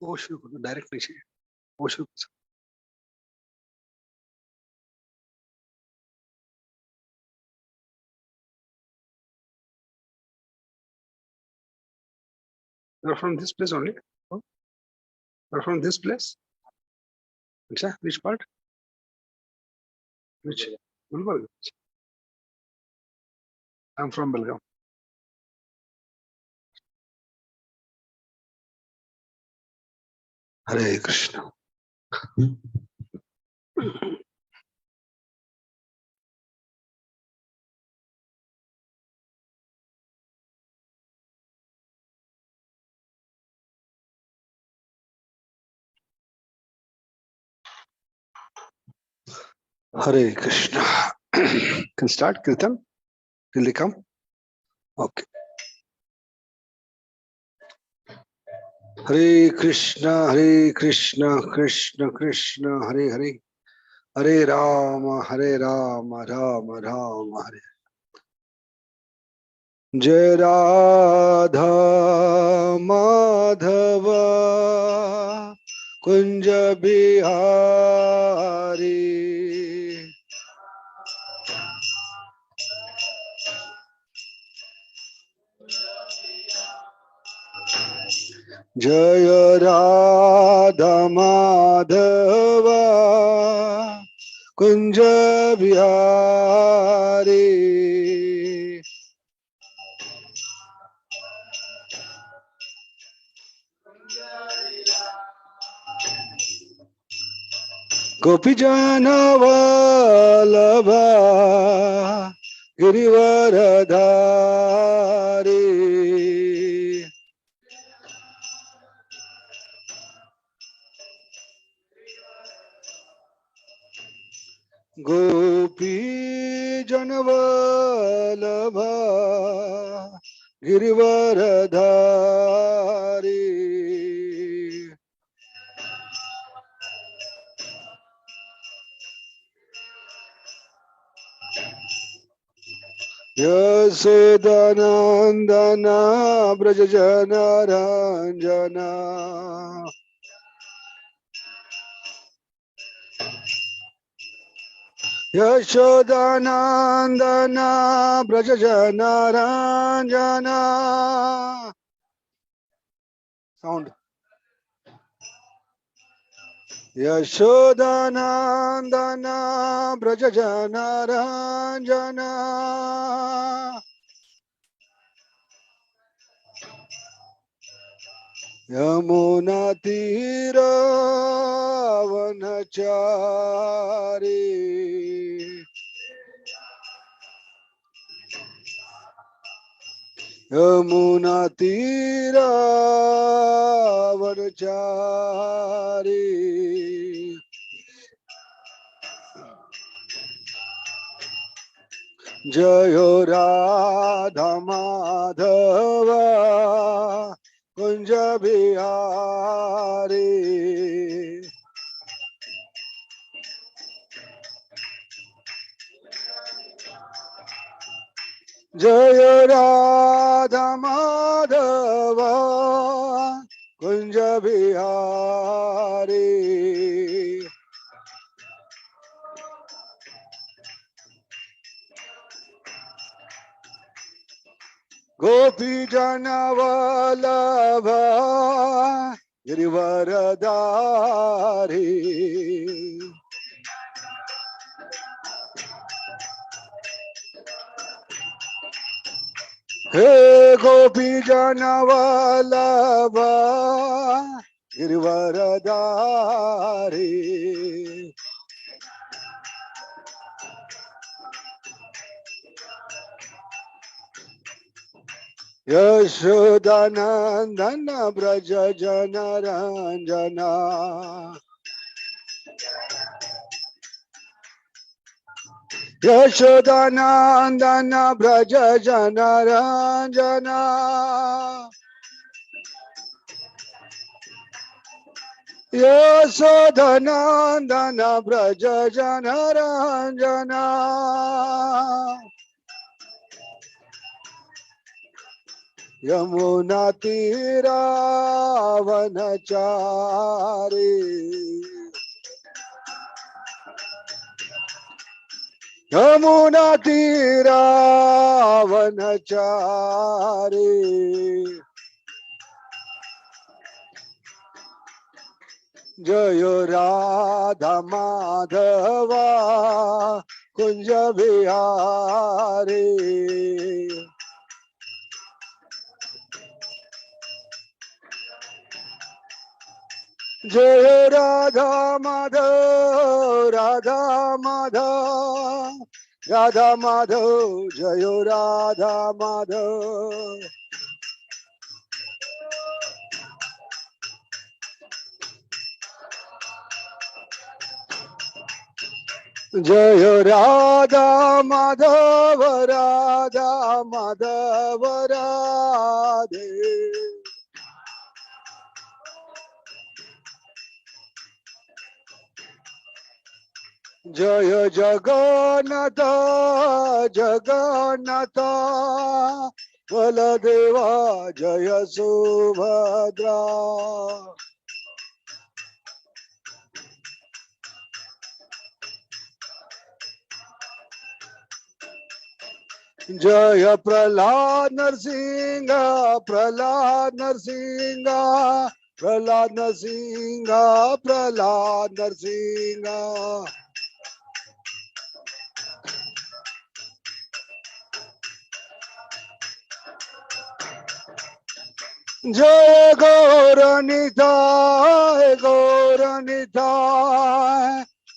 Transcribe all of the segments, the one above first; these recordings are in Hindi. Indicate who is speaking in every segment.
Speaker 1: ओ शुरू कर दो, डायरेक्ट नीचे वो शुरू कर सकते। You're from this place only? Oh, you're from this place? अच्छा, which part? Which? Gulbarga. I'm from Belgaum. Hare Krishna. Hare Krishna. Can start Kirtan till they come. Okay. Hare Krishna, Krishna Krishna, Hare Hare, Hare Rama, Rama Rama, Hare. Jai Radha Madhava Kunja Bihari. Jaya Radha Madhava Kunja Bihari. Gopijana Vallabha Girivaradhari. Gopijana Vallabha Girivaradhari. Yasodanandana Brajajana Ranjana. Yashodanandana Brajajana Ranjana. Sound. Yashodanandana Brajajana Ranjana. Yamuna Tira Vanachari. Yamuna Tira Vanachari. Jayo Radha Madhava Kunja Bihari. Jaya Radha Madhava Kunja Bihari. Gopijana Vallabha Girivaradhari. Hey Gopijana Vallabha Girivaradhari. Yashodanandana Brajajana Ranjana. Yashodanandana Brajajana Ranjana. Yashodanandana Brajajana Ranjana.
Speaker 2: Yamuna तीरा वनचारी यमुना तीरा वनचारी जय राधा माधवा कुंज बिहारी जय राधा माधव राधा माधव राधा माधव जय राधा माधव जय राधा माधव राधा माधव राधे जय जगन्नाथ जगन्नाथ बलदेवा जय सुभद्रा जय प्रहलाद नरसिंह प्रहलाद नरसिंह प्रहलाद नरसिंह प्रहलाद नरसिंह जय गौरनिताय गौरनिताय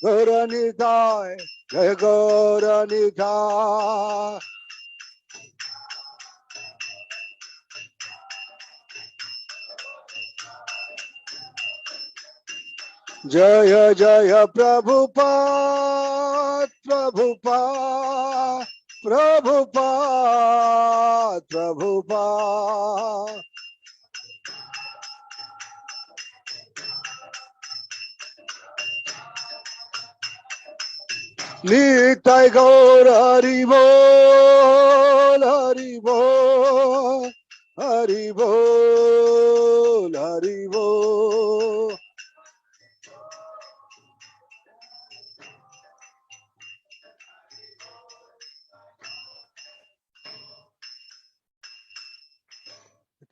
Speaker 2: गौरनिताय जय गौरनिताय जय जय प्रभुपाद प्रभुपाद प्रभुपाद प्रभुपाद निताय गौर हरि बोल हरि बोल हरि बोल हरि बोल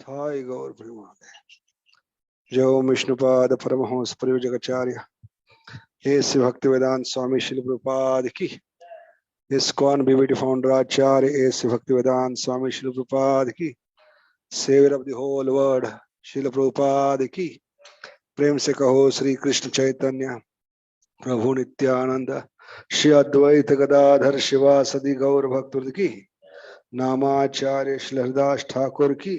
Speaker 2: थाय गौर प्रेमानंद जो विष्णुपाद परमहंस परिव्राजकाचार्य हे श्री भक्तिवेदांत स्वामी श्रील प्रभुपाद की इस्कॉन बीबीटी फाउंडर आचार्य हे श्री भक्तिवेदांत स्वामी श्रील प्रभुपाद की saviour of the whole world Srila Prabhupada की प्रेम से कहो श्री कृष्ण चैतन्य प्रभु नित्यानंद श्री अद्वैत गदाधर शिवासदि गौर भक्तवृंद की नामाचार्य श्री हरिदास ठाकुर की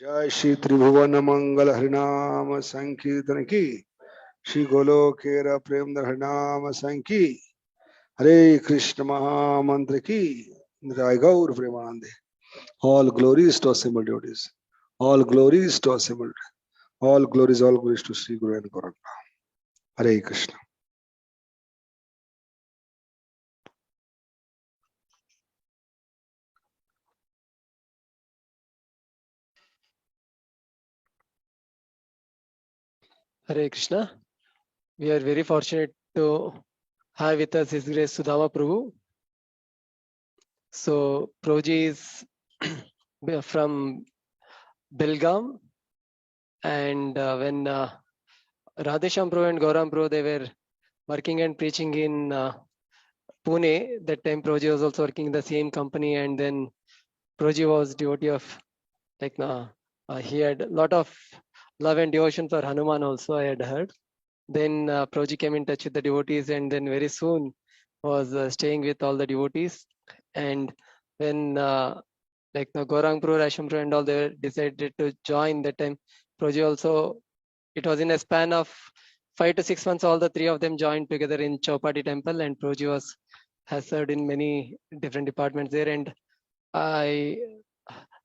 Speaker 2: जय श्री त्रिभुवन मंगल हरिनाम संकीर्तन की श्री गोलोकेरा प्रेम हरिनाम संकी हरे कृष्ण महामंत्र की जय गौर प्रेमानंदे all glories to assembled devotees all glories to assembled all glories to Sri Guru and Gauranga Hare Krishna.
Speaker 3: Hare Krishna. We are very fortunate to have with us His Grace Sudama Prabhu. So Prabhuji is from Belgaum, and when Radhesham Prabhu and Gauram Prabhu, they were working and preaching in Pune. That time Prabhuji was also working in the same company, and then Prabhuji was devotee of he had a lot of love and devotion for Hanuman also, I had heard. Then Prabhuji came in touch with the devotees, and then very soon was staying with all the devotees. And when Gaurang Prabhu, Rasham Prabhu and all, they decided to join that time, Prabhuji also, it was in a span of 5 to 6 months, all the three of them joined together in Chowpatty temple, and Prabhuji has served in many different departments there. And I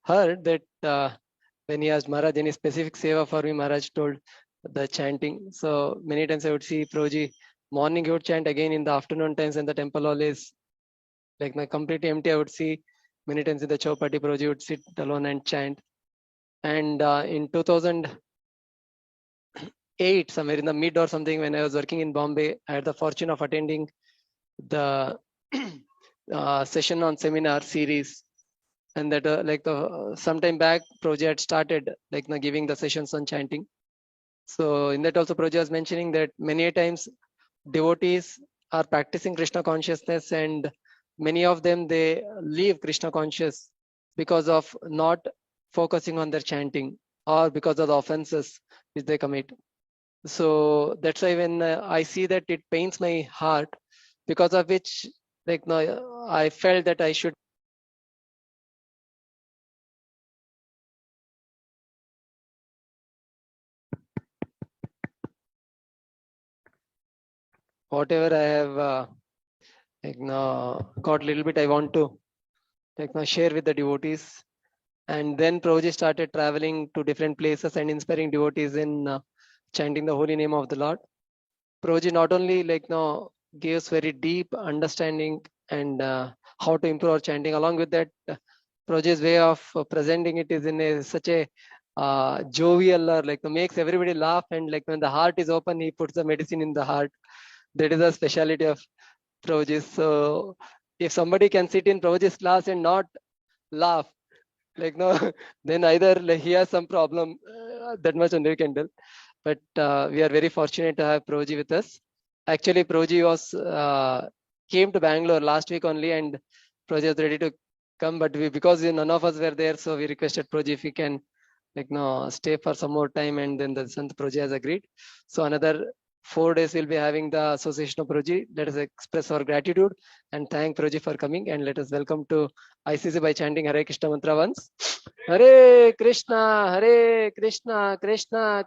Speaker 3: heard that when he asked Maharaj any specific seva for me, Maharaj told the chanting. So many times I would see Prabhuji, morning he would chant, again in the afternoon times, and the temple hall is completely empty. I would see many times in the Chowpatty, Prabhuji would sit alone and chant. And in 2008, somewhere in the mid or something, when I was working in Bombay, I had the fortune of attending the session on seminar series. And that sometime back, Prabhuji had started giving the sessions on chanting. So in that also Prabhuji was mentioning that many a times devotees are practicing Krishna consciousness, and many of them, they leave Krishna conscious because of not focusing on their chanting or because of the offenses which they commit. So that's why when I see that, it pains my heart, because of which I felt that I should whatever I have got little bit, I want to share with the devotees. And then Prabhuji started traveling to different places and inspiring devotees in chanting the holy name of the Lord. Prabhuji not only gives very deep understanding and how to improve our chanting. Along with that, Prabhuji's way of presenting it is in such a jovial, or makes everybody laugh, and when the heart is open, he puts the medicine in the heart. That is the speciality of Prabhuji. So if somebody can sit in Prabhuji's class and not laugh, then either he has some problem. That much only we can tell. But we are very fortunate to have Prabhuji with us. Actually, Prabhuji was came to Bangalore last week only, and Prabhuji was ready to come, but because none of us were there, so we requested Prabhuji if he can stay for some more time, and then the Sant Prabhuji has agreed. So another 4 days we'll be having the Association of Prabhuji. Let us express our gratitude and thank Prabhuji for coming, and let us welcome to ICC by chanting Hare Krishna mantra once. Hare Krishna, Krishna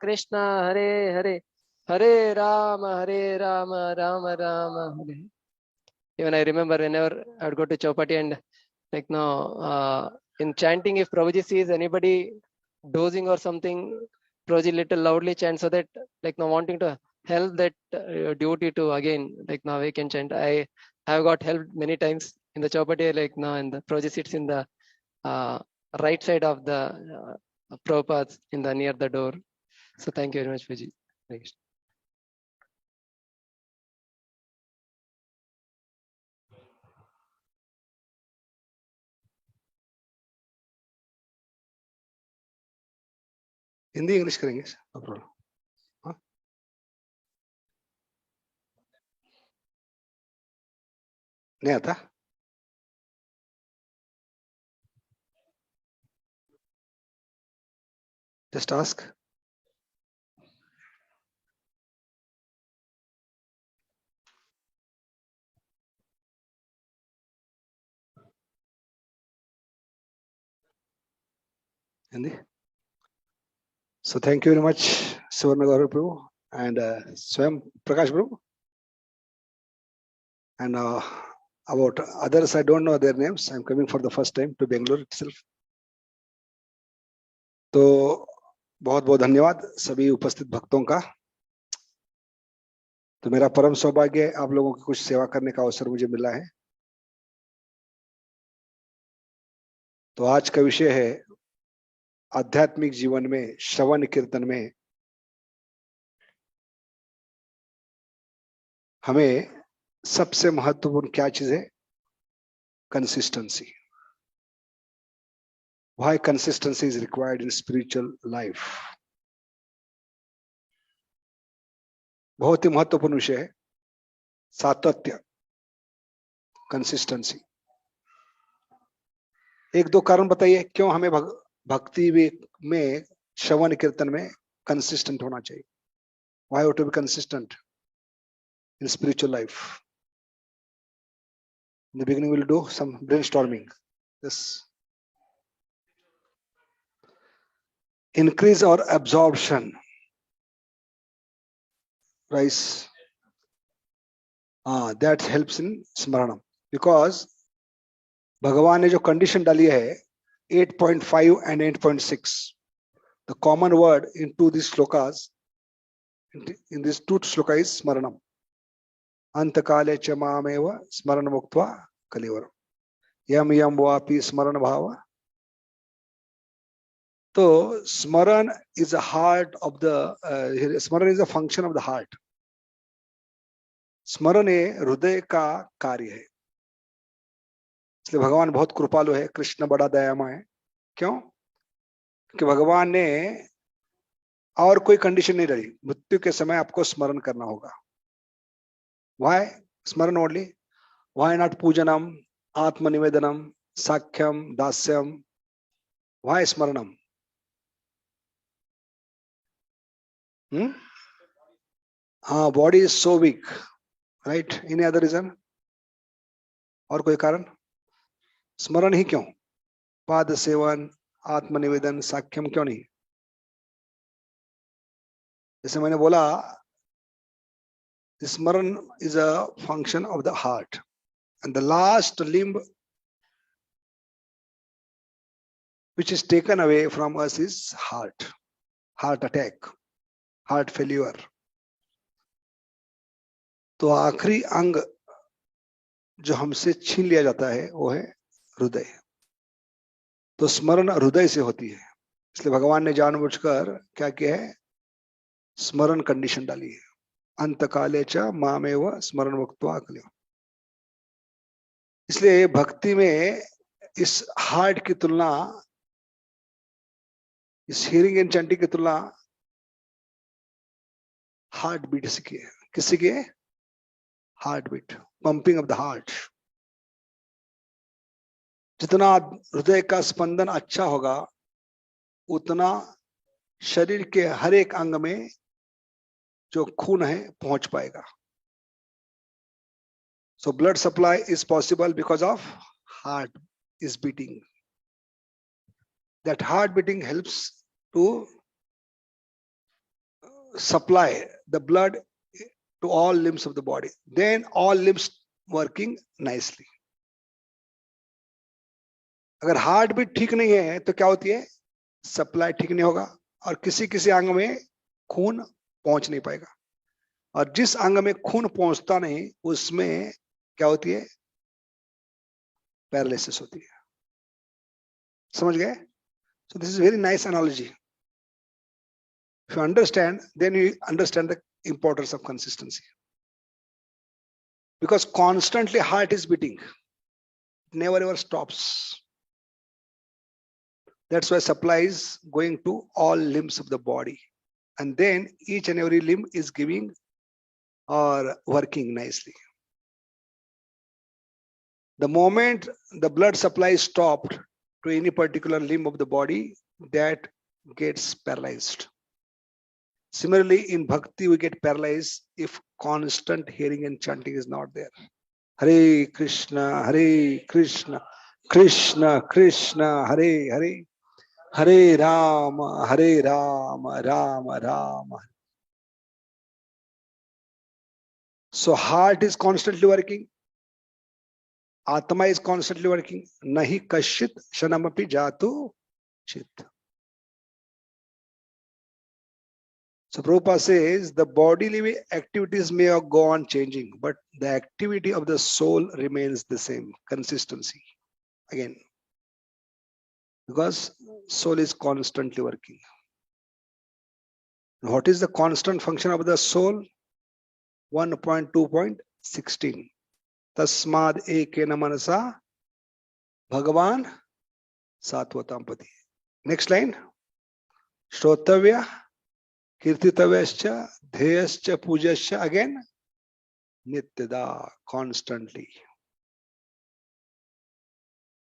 Speaker 3: Krishna, Hare Hare, Hare Rama, Rama Rama, Hare. Even I remember whenever I would go to Chowpatty and in chanting, if Prabhuji sees anybody dozing or something, Prabhuji little loudly chant, so that wanting to help that devotee to again awake and chant. I have got helped many times in the Chowpatty, and the Prabhuji sits in the right side of the Prabhupada in the near the door. So thank you very much, Prabhuji. Thanks.
Speaker 2: Hindi English करेंगे नो प्रॉब्लम. हाँ नहीं आता. Just ask. Hindi. So thank you very much, Suvarna Gaurav Prabhu and Swam Prakash Prabhu. And about others, I don't know their names. I'm coming for the first time to Bangalore itself. तो बहुत बहुत धन्यवाद सभी उपस्थित भक्तों का. तो मेरा परम सौभाग्य आप लोगों की कुछ सेवा करने का अवसर मुझे मिला है. तो आज का विषय है आध्यात्मिक जीवन में श्रवण कीर्तन में हमें सबसे महत्वपूर्ण क्या चीज है? Consistency. Why consistency is required in spiritual life? बहुत ही महत्वपूर्ण विषय है सातत्य, कंसिस्टेंसी. एक दो कारण बताइए क्यों हमें भक्ति में श्रवण कीर्तन में कंसिस्टेंट होना चाहिए. Why have to be consistent in spiritual life? In the beginning, we'll do some brainstorming. Yes. Increase our absorption. Right. That helps in Smaranam. Because Bhagavan ने जो condition डाली है 8.5 and 8.6. The common word into these shlokas, in these two shlokas is Smaranam. Antakale cha mameva smaranam uktva kalivaram. यम यम वापी स्मरण भाव. तो स्मरण is a heart of the स्मरण is a function of the heart. स्मरण ये हृदय का कार्य है. इसलिए भगवान बहुत कृपालु है, कृष्ण बड़ा दयामय है. क्यों? कि भगवान ने और कोई कंडीशन नहीं रही, मृत्यु के समय आपको स्मरण करना होगा. Why स्मरण ओनली? Why not पूजनम, आत्मनिवेदनम, साख्यम, दास्यम? Why स्मरणम? हाँ, body is so weak, right? Any other reason? और कोई कारण? स्मरण ही क्यों? पाद सेवन, आत्मनिवेदन, साख्यम क्यों नहीं? जैसे मैंने बोला, स्मरण is a function of the heart, and the last limb which is taken away from us is heart. Heart attack, heart failure. तो आखिरी अंग जो हमसे छीन लिया जाता है वो है हृदय. तो स्मरण हृदय से होती है. इसलिए भगवान ने जानबूझकर क्या किया है? स्मरण कंडीशन डाली है. अंतकाले च मामेव स्मरण मुक्त्वा अकल्यो. इसलिए भक्ति में इस हार्ट की तुलना, इस हियरिंग एंड चैंटिंग की तुलना हार्ट बीट से की है. किससे की है? Heart beat, pumping of the heart. जितना हृदय का स्पंदन अच्छा होगा उतना शरीर के हर एक अंग में जो खून है पहुंच पाएगा. So blood supply is possible because of heart is beating. That heart beating helps to supply the blood to all limbs of the body. Then all limbs working nicely. अगर हार्ट बीट ठीक नहीं है तो क्या होती है? सप्लाई ठीक नहीं होगा और किसी किसी अंग में खून पहुंच नहीं पाएगा. और जिस अंग में खून पहुंचता नहीं उसमें क्या होती है? पैरालिसिस होती है. समझ गए? So this is very nice analogy. If you understand, then you understand the importance of consistency. Because constantly heart is beating, it never ever stops. That's why supply is going to all limbs of the body, and then each and every limb is giving or working nicely. The moment the blood supply is stopped to any particular limb of the body, that gets paralyzed. Similarly, in bhakti, we get paralyzed if constant hearing and chanting is not there. Hare Krishna, Krishna Krishna, Hare Hare, Hare Rama, Rama Rama. So heart is constantly working. Atma is constantly working. Nahi kashit shanamapi jatu chit. So Prabhupada says the bodily activities may go on changing, but the activity of the soul remains the same, consistency. Again, because soul is constantly working. What is the constant function of the soul? 1.2.16. Tasmad ekena manasa Bhagavan Satvatampati. Next line. Shrotavya Kirtitavascha, Dheyascha, Pujascha, again, Nityada, constantly.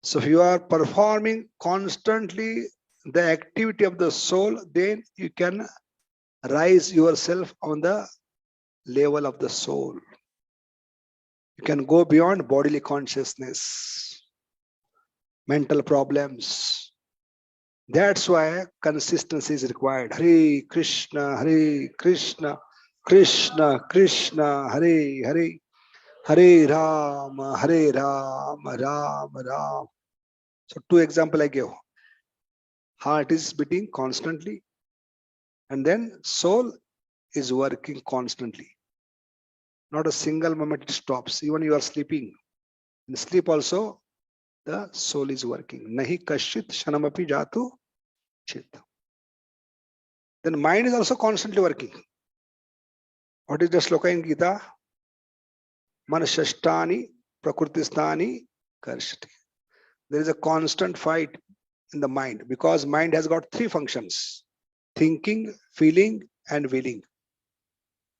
Speaker 2: So if you are performing constantly the activity of the soul, then you can rise yourself on the level of the soul. You can go beyond bodily consciousness, mental problems. That's why consistency is required. Hare Krishna, Krishna Krishna, Hare Hare, Hare Rama, Rama Rama. So two examples I gave. Heart is beating constantly, and then soul is working constantly. Not a single moment it stops. Even you are sleeping. In sleep also, the soul is working. Nahi kashit shanamapi jatu chit. Then mind is also constantly working. What is the sloka in Gita? Manashashtani prakrutistani karshati. There is a constant fight in the mind because mind has got three functions: thinking, feeling and willing.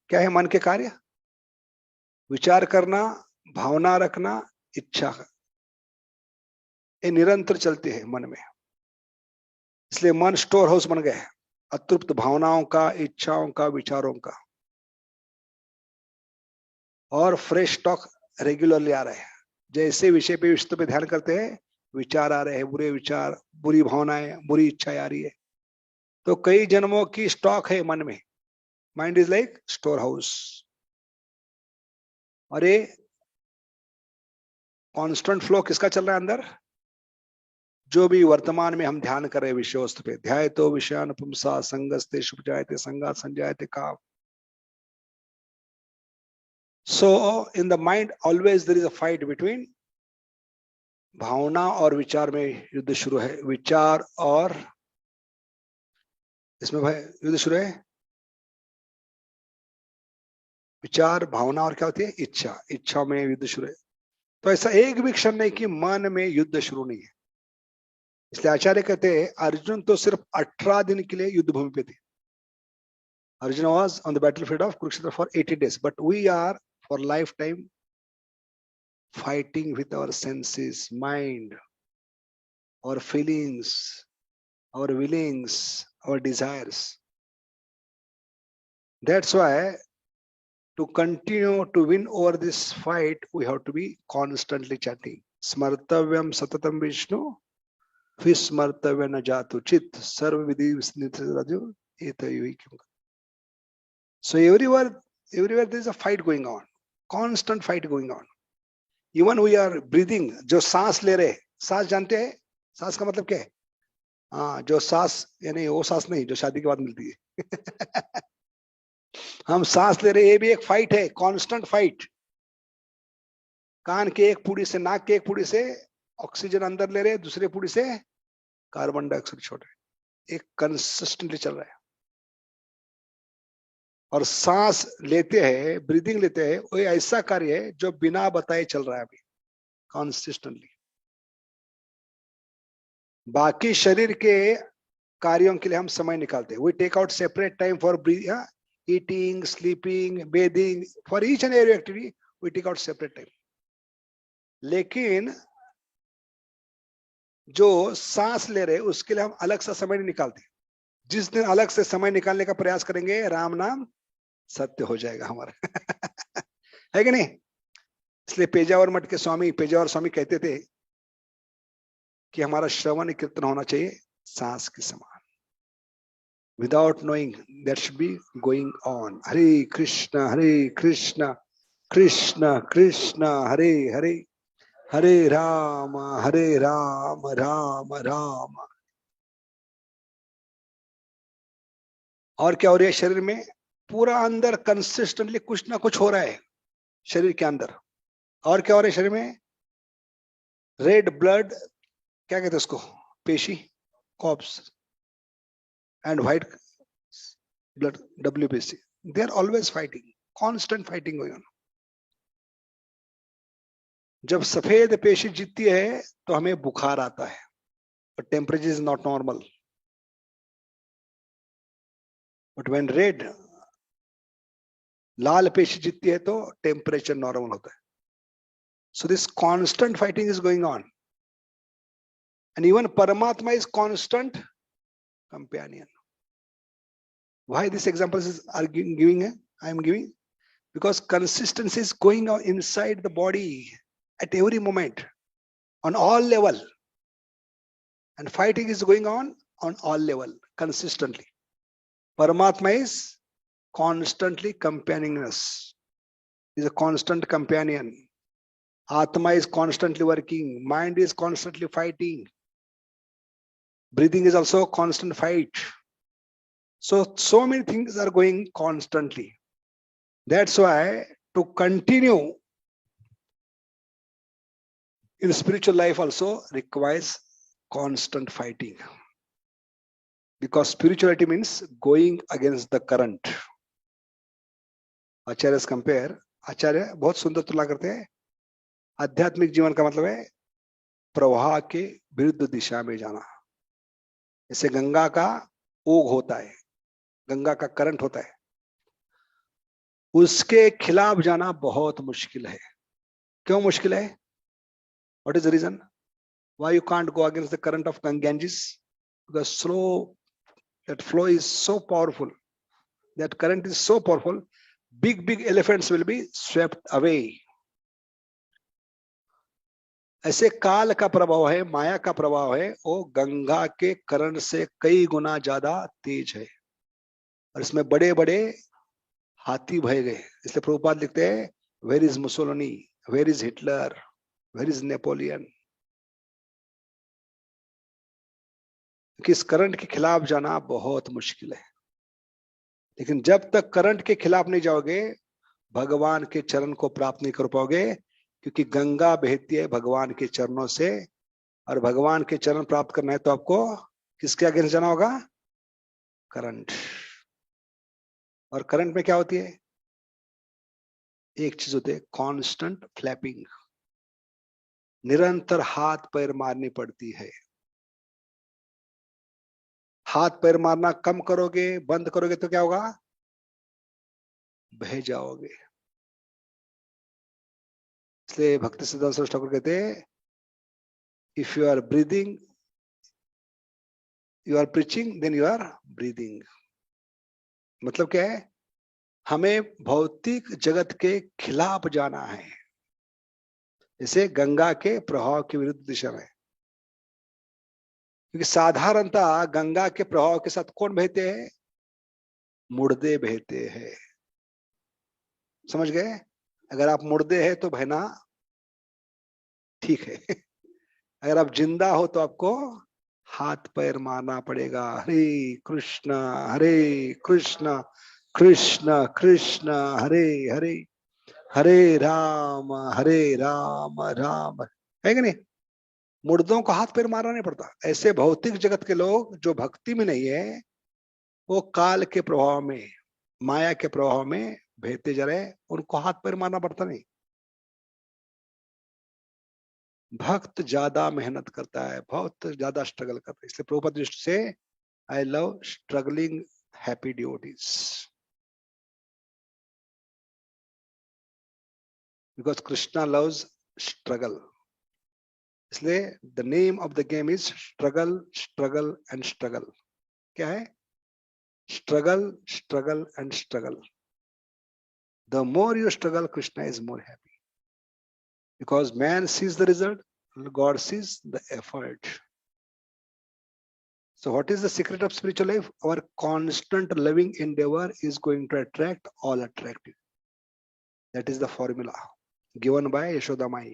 Speaker 2: क्या है मन के कार्य? विचार करना, भावना रखना, इच्छा, ये निरंतर चलते हैं मन में. इसलिए मन स्टोर हाउस बन गया है अतृप्त भावनाओं का, इच्छाओं का, विचारों का. और फ्रेश स्टॉक रेगुलरली आ रहे हैं. जैसे विषय पे विषय पे ध्यान करते हैं, विचार आ रहे हैं, बुरे विचार, बुरी भावनाएं, बुरी इच्छाएं आ रही है. तो कई जन्मों की स्टॉक है मन में. Mind is like store house. और ये कांस्टेंट फ्लो किसका चल रहा है अंदर? जो भी वर्तमान में हम ध्यान कर रहे हैं विषय वस्तु पे. ध्यायतो विषयान पुंसा संगस्ते शुभजायते संगात संजायते काम. So in the mind always there is a fight between भावना और विचार में युद्ध शुरू है. विचार और इसमें भाई युद्ध शुरू है. विचार, भावना और क्या होती है? इच्छा. इच्छा में युद्ध शुरू है. तो ऐसा एक भी क्षण नहीं कि मन में युद्ध शुरू नहीं है. इसलिए आचार्य कहते हैं अर्जुन तो सिर्फ 18 दिन के लिए युद्ध भूमि पे थे. Arjun was on the battlefield of Kurukshetra for 80 days, but we are for lifetime fighting with our senses, mind, our feelings, our willings, our desires. That's why to continue to win over this fight, we have to be constantly chanting. Smartavyam satatam Vishnu, vismartavya na jatu chit, sarva vidhi visnitradhu etayuikyam. So everywhere there is a fight going on, constant fight going on. Even we are breathing, जो सांस ले रहे, सांस जानते हैं? सांस का मतलब क्या है? हाँ, जो सांस यानी वो सांस नहीं जो शादी के बाद मिलती है. हम सांस ले रहे, ये भी एक फाइट है, कांस्टेंट फाइट. कान के एक पुड़ी से, नाक के एक पुड़ी से ऑक्सीजन अंदर ले रहे, दूसरे पुड़ी से कार्बन डाइऑक्साइड छोड़ रहे. एक कंसिस्टेंटली चल रहा है. और सांस लेते हैं, ब्रीदिंग लेते हैं, वो ऐसा कार्य है जो बिना बताए चल रहा है अभी कंसिस्टेंटली. बाकी शरीर के कार्यों के लिए हम समय निकालते हैं. We take out separate time for eating, sleeping, bathing, for each and every activity we take out separate time. लेकिन जो सांस ले रहे उसके लिए हम अलग सा समय नहीं निकालते. जिस दिन अलग से समय निकालने का प्रयास करेंगे, राम नाम सत्य हो जाएगा हमारा. है कि नहीं? इसलिए पेजावर मठ के स्वामी, पेजावर स्वामी कहते थे कि हमारा श्रवण कीर्तन होना चाहिए सांस के समान. Without knowing, that should be going on. Hare Krishna, Krishna Krishna, Hare Hare, Hare Rama, Rama Rama. और क्या हो रहा है शरीर में? पूरा अंदर कंसिस्टेंटली कुछ ना कुछ हो रहा है शरीर के अंदर. और क्या हो रहा है शरीर में? रेड ब्लड, क्या कहते हैं उसको? पेशी, corps, and white blood, WBC. They are always fighting, constant fighting going on. जब सफेद पेशी जीतती है तो हमें बुखार आता है, but temperature is not normal. But when red, लाल पेशी जीतती है तो टेम्परेचर नॉर्मल होता है. So this constant fighting is going on. And even Paramatma is constant companion. Why this examples is I am giving? Because consistency is going on inside the body at every moment, on all level. And fighting is going on all level, consistently. Paramatma is constantly accompanying us. Is a constant companion. Atma is constantly working. Mind is constantly fighting. Breathing is also a constant fight. So many things are going constantly. That's why to continue in spiritual life also requires constant fighting, because spirituality means going against the current. Acharya compare, Acharya बहुत सुंदर तुलना करते हैं, आध्यात्मिक जीवन का मतलब है प्रवाह के विरुद्ध दिशा में जाना। जैसे गंगा का ओघ होता है, गंगा का करंट होता है, उसके खिलाफ जाना बहुत मुश्किल है। क्यों मुश्किल है? What is the reason why you can't go against the current of Ganges? Because that flow is so powerful, that current is so powerful, big elephants will be swept away. ऐसे काल का प्रभाव है, माया का प्रभाव है, वो गंगा के करंट से कई गुना ज्यादा तेज है, और इसमें बड़े बड़े हाथी बह गए। इसलिए प्रभुपाद लिखते हैं, where is Mussolini, where is Hitler, where is Napoleon. कि इस करंट के खिलाफ जाना बहुत मुश्किल है, लेकिन जब तक करंट के खिलाफ नहीं जाओगे भगवान के चरण को प्राप्त नहीं कर पाओगे, क्योंकि गंगा बहती है भगवान के चरणों से, और भगवान के चरण प्राप्त करना है तो आपको किसके अगेंस्ट जाना होगा? करंट। और करंट में क्या होती है? एक चीज होती है कांस्टेंट फ्लैपिंग, निरंतर हाथ पैर मारनी पड़ती है। हाथ पैर मारना कम करोगे, बंद करोगे तो क्या होगा? बह जाओगे। इसलिए भक्ति सिद्धांत सरस्वती ठाकुर कहते हैं, if you are breathing, you are preaching, then you are breathing. मतलब क्या है? हमें भौतिक जगत के खिलाफ जाना है, जैसे गंगा के प्रभाव के विरुद्ध दिशा में। क्योंकि साधारणतः गंगा के प्रभाव के साथ कौन बहते हैं? मुर्दे बहते हैं। समझ गए? अगर आप मुर्दे हैं तो बहना ठीक है, अगर आप जिंदा हो तो आपको हाथ पैर मारना पड़ेगा। हरे कृष्ण कृष्ण कृष्ण हरे हरे, हरे राम राम है कि नहीं? मुर्दों को हाथ पैर मारना नहीं पड़ता। ऐसे भौतिक जगत के लोग जो भक्ति में नहीं है, वो काल के प्रभाव में, माया के प्रभाव में बहते जा रहे, उनको हाथ पैर मारना पड़ता नहीं। भक्त ज्यादा मेहनत करता है, बहुत ज्यादा स्ट्रगल करता है। इसलिए प्रभुपाद दृष्टि से I love struggling happy devotees, because Krishna loves struggle. इसलिए the name of the game is struggle struggle and struggle. क्या है? Struggle struggle and struggle. The more you struggle, Krishna is more happy, because man sees the result, God sees the effort. So what is the secret of spiritual life? Our constant loving endeavor is going to attract all attractive. That is the formula given by Yashoda Mai.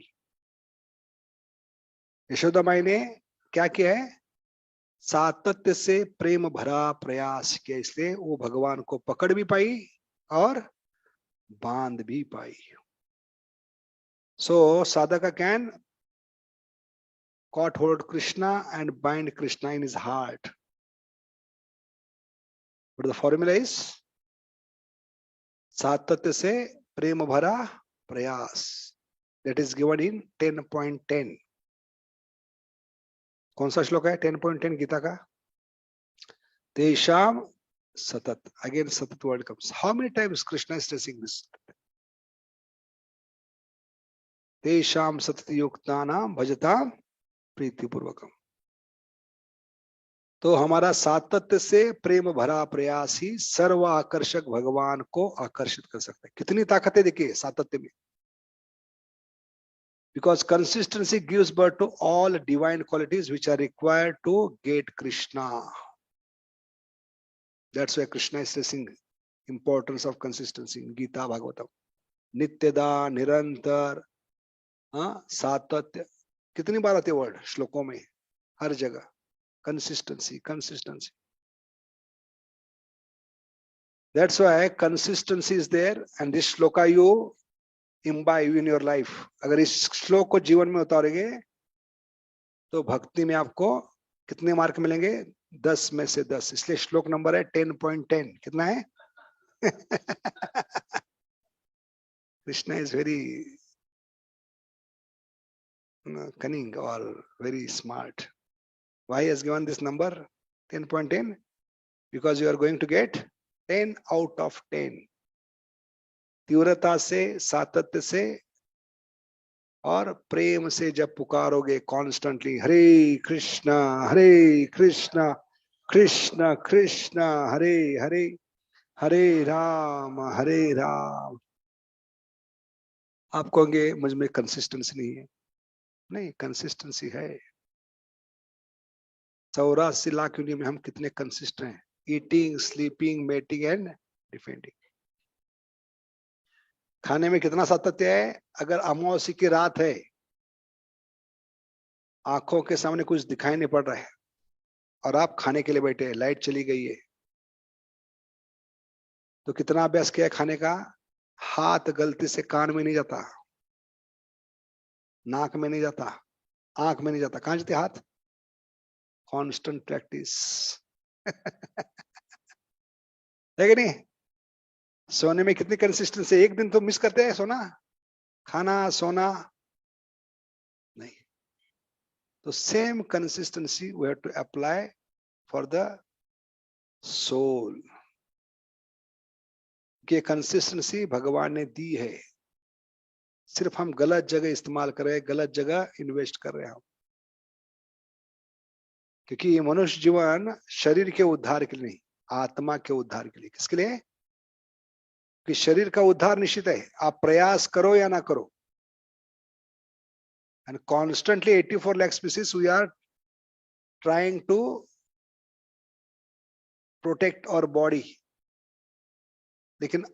Speaker 2: Yashoda Mai ने क्या किया है? सातत्य से प्रेम भरा प्रयास किया, इसलिए वो भगवान को पकड़ भी पाई और बांध भी पाई। So sadhaka can caught hold Krishna and bind Krishna in his heart. But the formula is सातत्य से प्रेम भरा प्रयास. That is given in 10.10. कौन सा श्लोक है 10.10 गीता का? तेषाम सतत. Again satat word comes. How many times Krishna is stressing this? तेषाम सतत युक्तानाम भजताम प्रीतिपूर्वकम. तो हमारा सातत्य से प्रेम भरा प्रयास ही सर्व आकर्षक भगवान को आकर्षित कर सकता है. कितनी ताकत है देखिए सातत्य में. Because consistency gives birth to all divine qualities which are required to get Krishna. That's why Krishna is stressing importance of consistency in Gita Bhagavatam. नित्यदा, निरंतर, सातत्य, कितनी बार आते वर्ड श्लोकों में, हर जगह. Consistency, consistency. That's why consistency is there, and this shloka you imbibe in your life. अगर इस श्लोक को जीवन में उतारोगे तो भक्ति में आपको कितने मार्क मिलेंगे? 10 में से 10। इसलिए श्लोक नंबर है 10.10। कितना है? Krishna is very cunning or very smart. Why has given this number 10.10? Because you are going to get 10 out of 10. तीव्रता से, सातत्य से और प्रेम से जब पुकारोगे कॉन्स्टेंटली हरे कृष्णा कृष्ण कृष्ण हरे हरे हरे राम आप कहोगे मुझ में कंसिस्टेंसी नहीं है। नहीं, कंसिस्टेंसी है। 84 लाख यूनियन में हम कितने कंसिस्टेंट हैं? Eating, sleeping, mating and defending. खाने में कितना सातत्य है? अगर अमावस्या की रात है, आंखों के सामने कुछ दिखाई नहीं पड़ रहा है और आप खाने के लिए बैठे हैं, लाइट चली गई है, तो कितना अभ्यास किया खाने का? हाथ गलती से कान में नहीं जाता, नाक में नहीं जाता, आंख में नहीं जाता। कहां जाते हाथ? Constant practice. है कि नहीं? सोने में कितनी कंसिस्टेंसी? एक दिन तो मिस करते हैं सोना, खाना, सोना नहीं। तो same consistency we have to apply for the soul. ये कंसिस्टेंसी भगवान ने दी है, सिर्फ हम गलत जगह इस्तेमाल कर रहे हैं, गलत जगह इन्वेस्ट कर रहे हैं हम। क्योंकि ये मनुष्य जीवन शरीर के उद्धार के लिए नहीं, आत्मा के उद्धार के लिए। किसके लिए? कि शरीर का उद्धार निश्चित है, आप प्रयास करो या ना करो। And constantly 84 lakh species we are trying to protect our body। लेकिन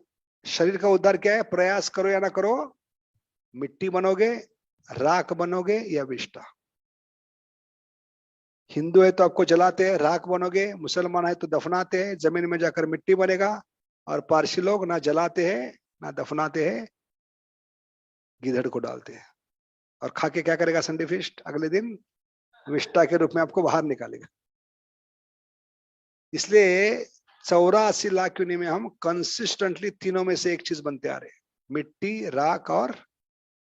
Speaker 2: शरीर का उद्धार क्या है? प्रयास करो या ना करो, मिट्टी बनोगे, राख बनोगे या विष्ठा। हिंदू है तो आपको जलाते हैं, राख बनोगे। मुसलमान है तो दफनाते हैं, जमीन में जाकर मिट्टी बनेगा। और पारसी लोग ना जलाते हैं ना दफनाते हैं, गिधड़ को डालते हैं और खा के क्या करेगा? संडे फिस्ट अगले दिन विष्ठा के रूप में आपको बाहर निकालेगा। इसलिए 84 लाख यूनि में हम कंसिस्टेंटली तीनों में से एक चीज बनते आ रहे हैं, मिट्टी, राख और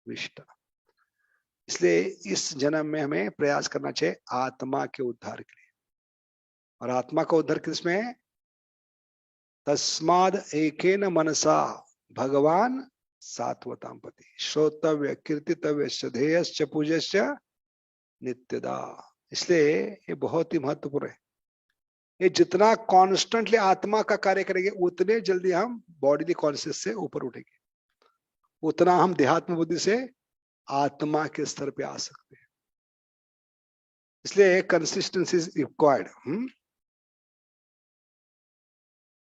Speaker 2: विष्ठा। इसलिए इस जन्म में हमें प्रयास करना चाहिए आत्मा के उद्धार के लिए। और आत्मा का उद्धार किसमें है? तस्माद एकेन मनसा भगवान सात्वताम पति श्रोतव्य कीर्तितव्य श्रद्धेयश्च पूज्यश्च नित्यदा। इसलिए ये बहुत ही महत्वपूर्ण है। ये जितना कॉन्स्टेंटली आत्मा का कार्य करेंगे उतने जल्दी हम बॉडीली कॉन्शियस से ऊपर उठेंगे, उतना हम देहात्म बुद्धि से आत्मा के स्तर पे आ सकते हैं। इसलिए कंसिस्टेंसी इज रिक्वायर्ड।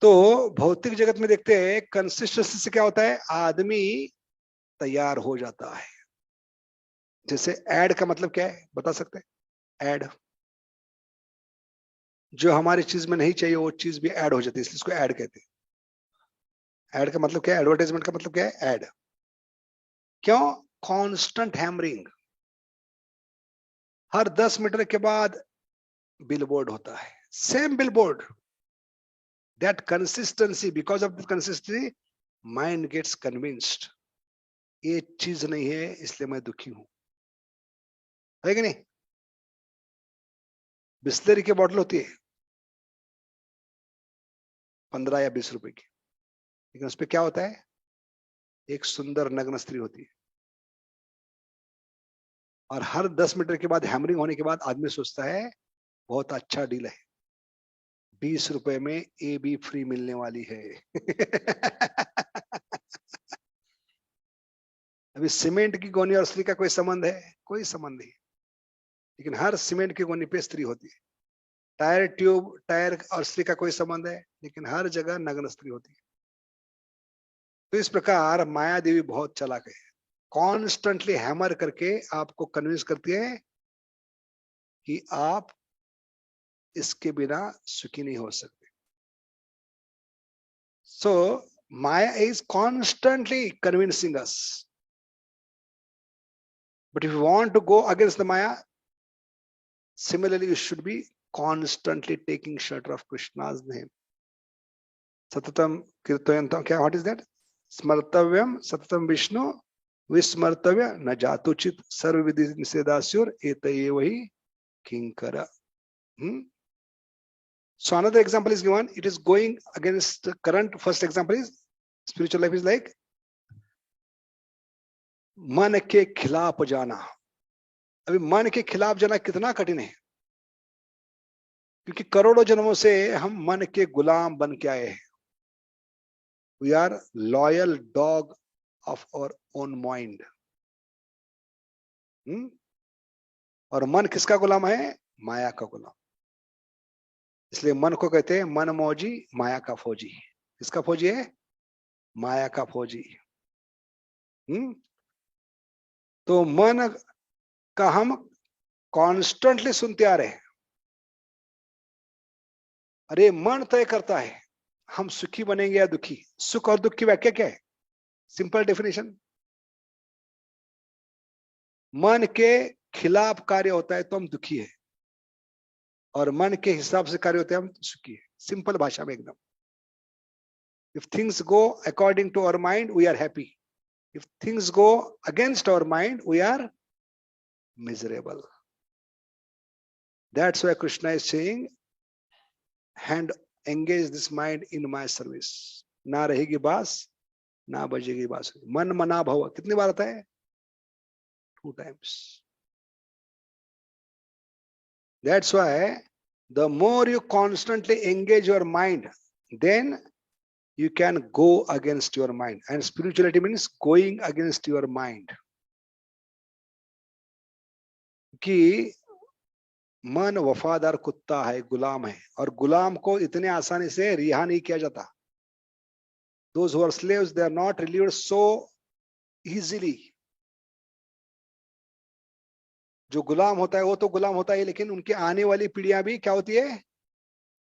Speaker 2: तो भौतिक जगत में देखते हैं कंसिस्टेंसी से क्या होता है? आदमी तैयार हो जाता है। जैसे ऐड का मतलब क्या है बता सकते हैं? ऐड, जो हमारी चीज में नहीं चाहिए वो चीज भी ऐड हो जाती है, इसलिए इसको ऐड कहते हैं। ऐड का मतलब क्या है? एडवर्टाइजमेंट का मतलब क्या है? ऐड। क्यों? Constant hammering. हर 10 मीटर के बाद बिलबोर्ड होता है, same billboard. That consistency, because of the consistency mind gets convinced ये चीज नहीं है इसलिए मैं दुखी हूं। है कि नहीं? बिस्लरी की बोतल होती है 15 या 20 रुपए की, लेकिन उस पर क्या होता है? एक सुंदर नग्न स्त्री होती है। और हर 10 मीटर के बाद हैमरिंग होने के बाद आदमी सोचता है बहुत अच्छा डील है, 20 रुपए में ए बी फ्री मिलने वाली है। अभी सीमेंट की गोनी और स्त्री का कोई संबंध है? कोई संबंध नहीं। लेकिन हर सीमेंट की गोनी पे स्त्री होती है। टायर ट्यूब, टायर और स्त्री का कोई संबंध है, लेकिन हर जगह नग्न स्त्री होती है। तो इस प्रकार माया देवी बहुत चालाक है, कॉन्स्टेंटली हैमर करके आपको कन्विंस करती है कि आप इसके बिना सुखी नहीं हो सकते। So Maya is constantly convincing us But if you want to go against the Maya, similarly, you should be constantly taking shelter of Krishna's name. Satatam kirtayantam. Kya? What is that? Smartavyam satatam Vishnu vismartavya na jatuchit sarvvidhi nisedasyur etayevahi kinkara. So another example is given. It is going against the current. First example is spiritual life is like मन के खिलाफ जाना. अभी मन के खिलाफ जाना कितना कठिन है, क्योंकि करोड़ों जन्मों से हम मन के गुलाम बन के आए हैं. We are loyal dog of our own mind. और मन किसका गुलाम है? माया का गुलाम. इसलिए मन को कहते हैं मन मौजी माया का फौजी. किसका फौजी है? माया का फौजी. तो मन का हम कॉन्स्टेंटली सुनते आ रहे हैं. अरे मन तय करता है हम सुखी बनेंगे या दुखी. सुख और दुख की व्याख्या क्या है? Simple definition. मन के खिलाफ कार्य होता है तो हम दुखी है, और मन के हिसाब से कार्य होते हैं हम सुखी है. सिंपल भाषा में एकदम. If things go according to our mind we are happy. If things go against our mind, we are miserable. That's why Krishna is saying, and engage this mind in my service. ना रहेगी बास, ना बजेगी बांसुरी. मन मना भव कितनी बार आता है? 2 times. That's why the more you constantly engage your mind, then you can go against your mind. And spirituality means going against your mind. कि मन वफादार कुत्ता है, गुलाम है, और गुलाम को इतने आसानी से रिहा नहीं किया जाता. Those who are slaves, they are not relieved so easily. जो गुलाम होता है वो तो गुलाम होता है, लेकिन उनकी आने वाली पीढ़ियां भी क्या होती है?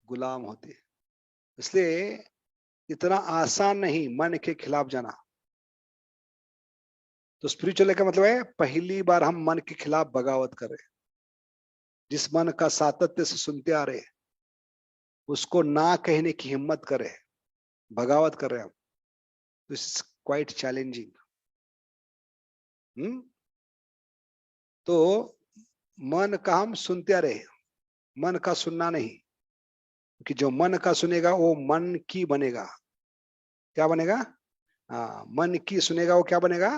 Speaker 2: गुलाम होती है. इसलिए इतना आसान नहीं मन के खिलाफ जाना. तो स्पिरिचुअल का मतलब है पहली बार हम मन के खिलाफ बगावत कर रहे. जिस मन का सातत्य से सुनते आ रहे उसको ना कहने की हिम्मत कर रहे, बगावत कर रहे हम. This is quite challenging. तो मन का हम सुनते आ रहे, मन का सुनना नहीं. कि जो मन का सुनेगा वो मन की बनेगा. क्या बनेगा? मन की सुनेगा वो क्या बनेगा?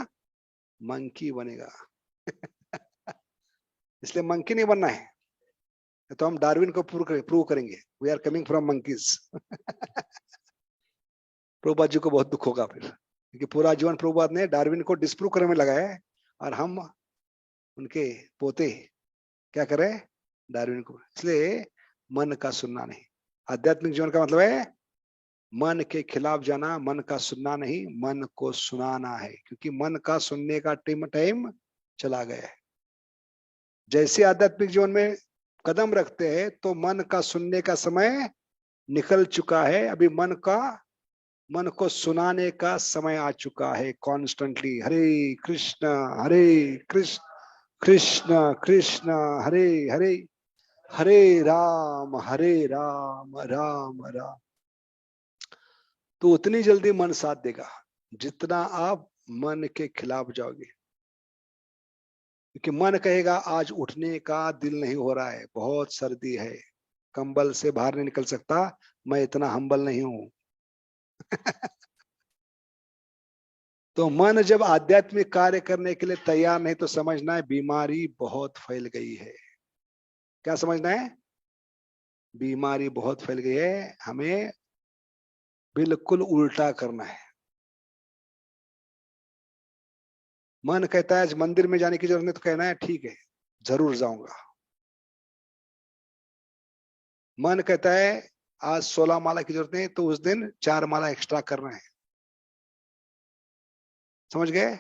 Speaker 2: मंकी बनेगा. इसलिए मंकी नहीं बनना है, तो हम डार्विन को प्रूव करेंगे. We are coming from monkeys. Prabhupada ji को बहुत दुख होगा फिर, क्योंकि पूरा जीवन प्रभुपाद ने डार्विन को डिस्प्रूव करने में लगाया है, और हम उनके पोते क्या कर रहे हैं? डार्विन को. इसलिए मन का सुनना नहीं. आध्यात्मिक जीवन का मतलब है मन के खिलाफ जाना, मन का सुनना नहीं, मन को सुनाना है. क्योंकि मन का सुनने का टाइम चला गया है. जैसे आध्यात्मिक जीवन में कदम रखते हैं तो मन का सुनने का समय निकल चुका है. अभी मन को सुनाने का समय आ चुका है. कॉन्स्टेंटली हरे कृष्ण कृष्ण कृष्ण हरे हरे, हरे राम राम राम. तो उतनी जल्दी मन साथ देगा जितना आप मन के खिलाफ जाओगे. क्योंकि मन कहेगा आज उठने का दिल नहीं हो रहा है, बहुत सर्दी है, कंबल से बाहर नहीं निकल सकता, मैं इतना हम्बल नहीं हूं. तो मन जब आध्यात्मिक कार्य करने के लिए तैयार नहीं तो समझना है बीमारी बहुत फैल गई है. क्या समझना है? बीमारी बहुत फैल गई है. हमें बिल्कुल उल्टा करना है. मन कहता है आज मंदिर में जाने की जरूरत नहीं, तो कहना है ठीक है जरूर जाऊंगा. मन कहता है आज 16 माला की जरूरत नहीं, तो उस दिन 4 माला एक्स्ट्रा करना है. समझ गए?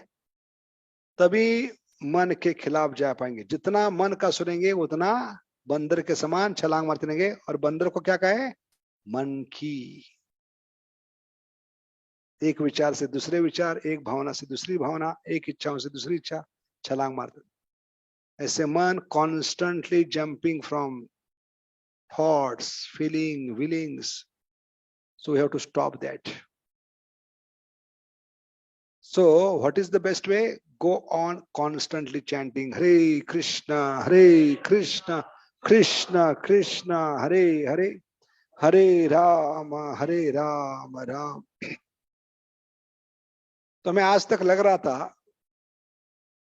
Speaker 2: तभी मन के खिलाफ जा पाएंगे. जितना मन का सुनेंगे उतना बंदर के समान छलांग मारते रहेंगे. और बंदर को क्या कहे? मन की. एक विचार से दूसरे विचार, एक भावना से दूसरी भावना, एक इच्छाओं से दूसरी इच्छा, छलांग मारते. ऐसे मन constantly jumping from thoughts, feeling, willings. So we have to stop that. So what is the best way? Go on constantly chanting Hare Krishna, Hare Krishna, Krishna Krishna, Hare Hare, Hare Rama, Hare Rama, Ram. तो हमें आज तक लग रहा था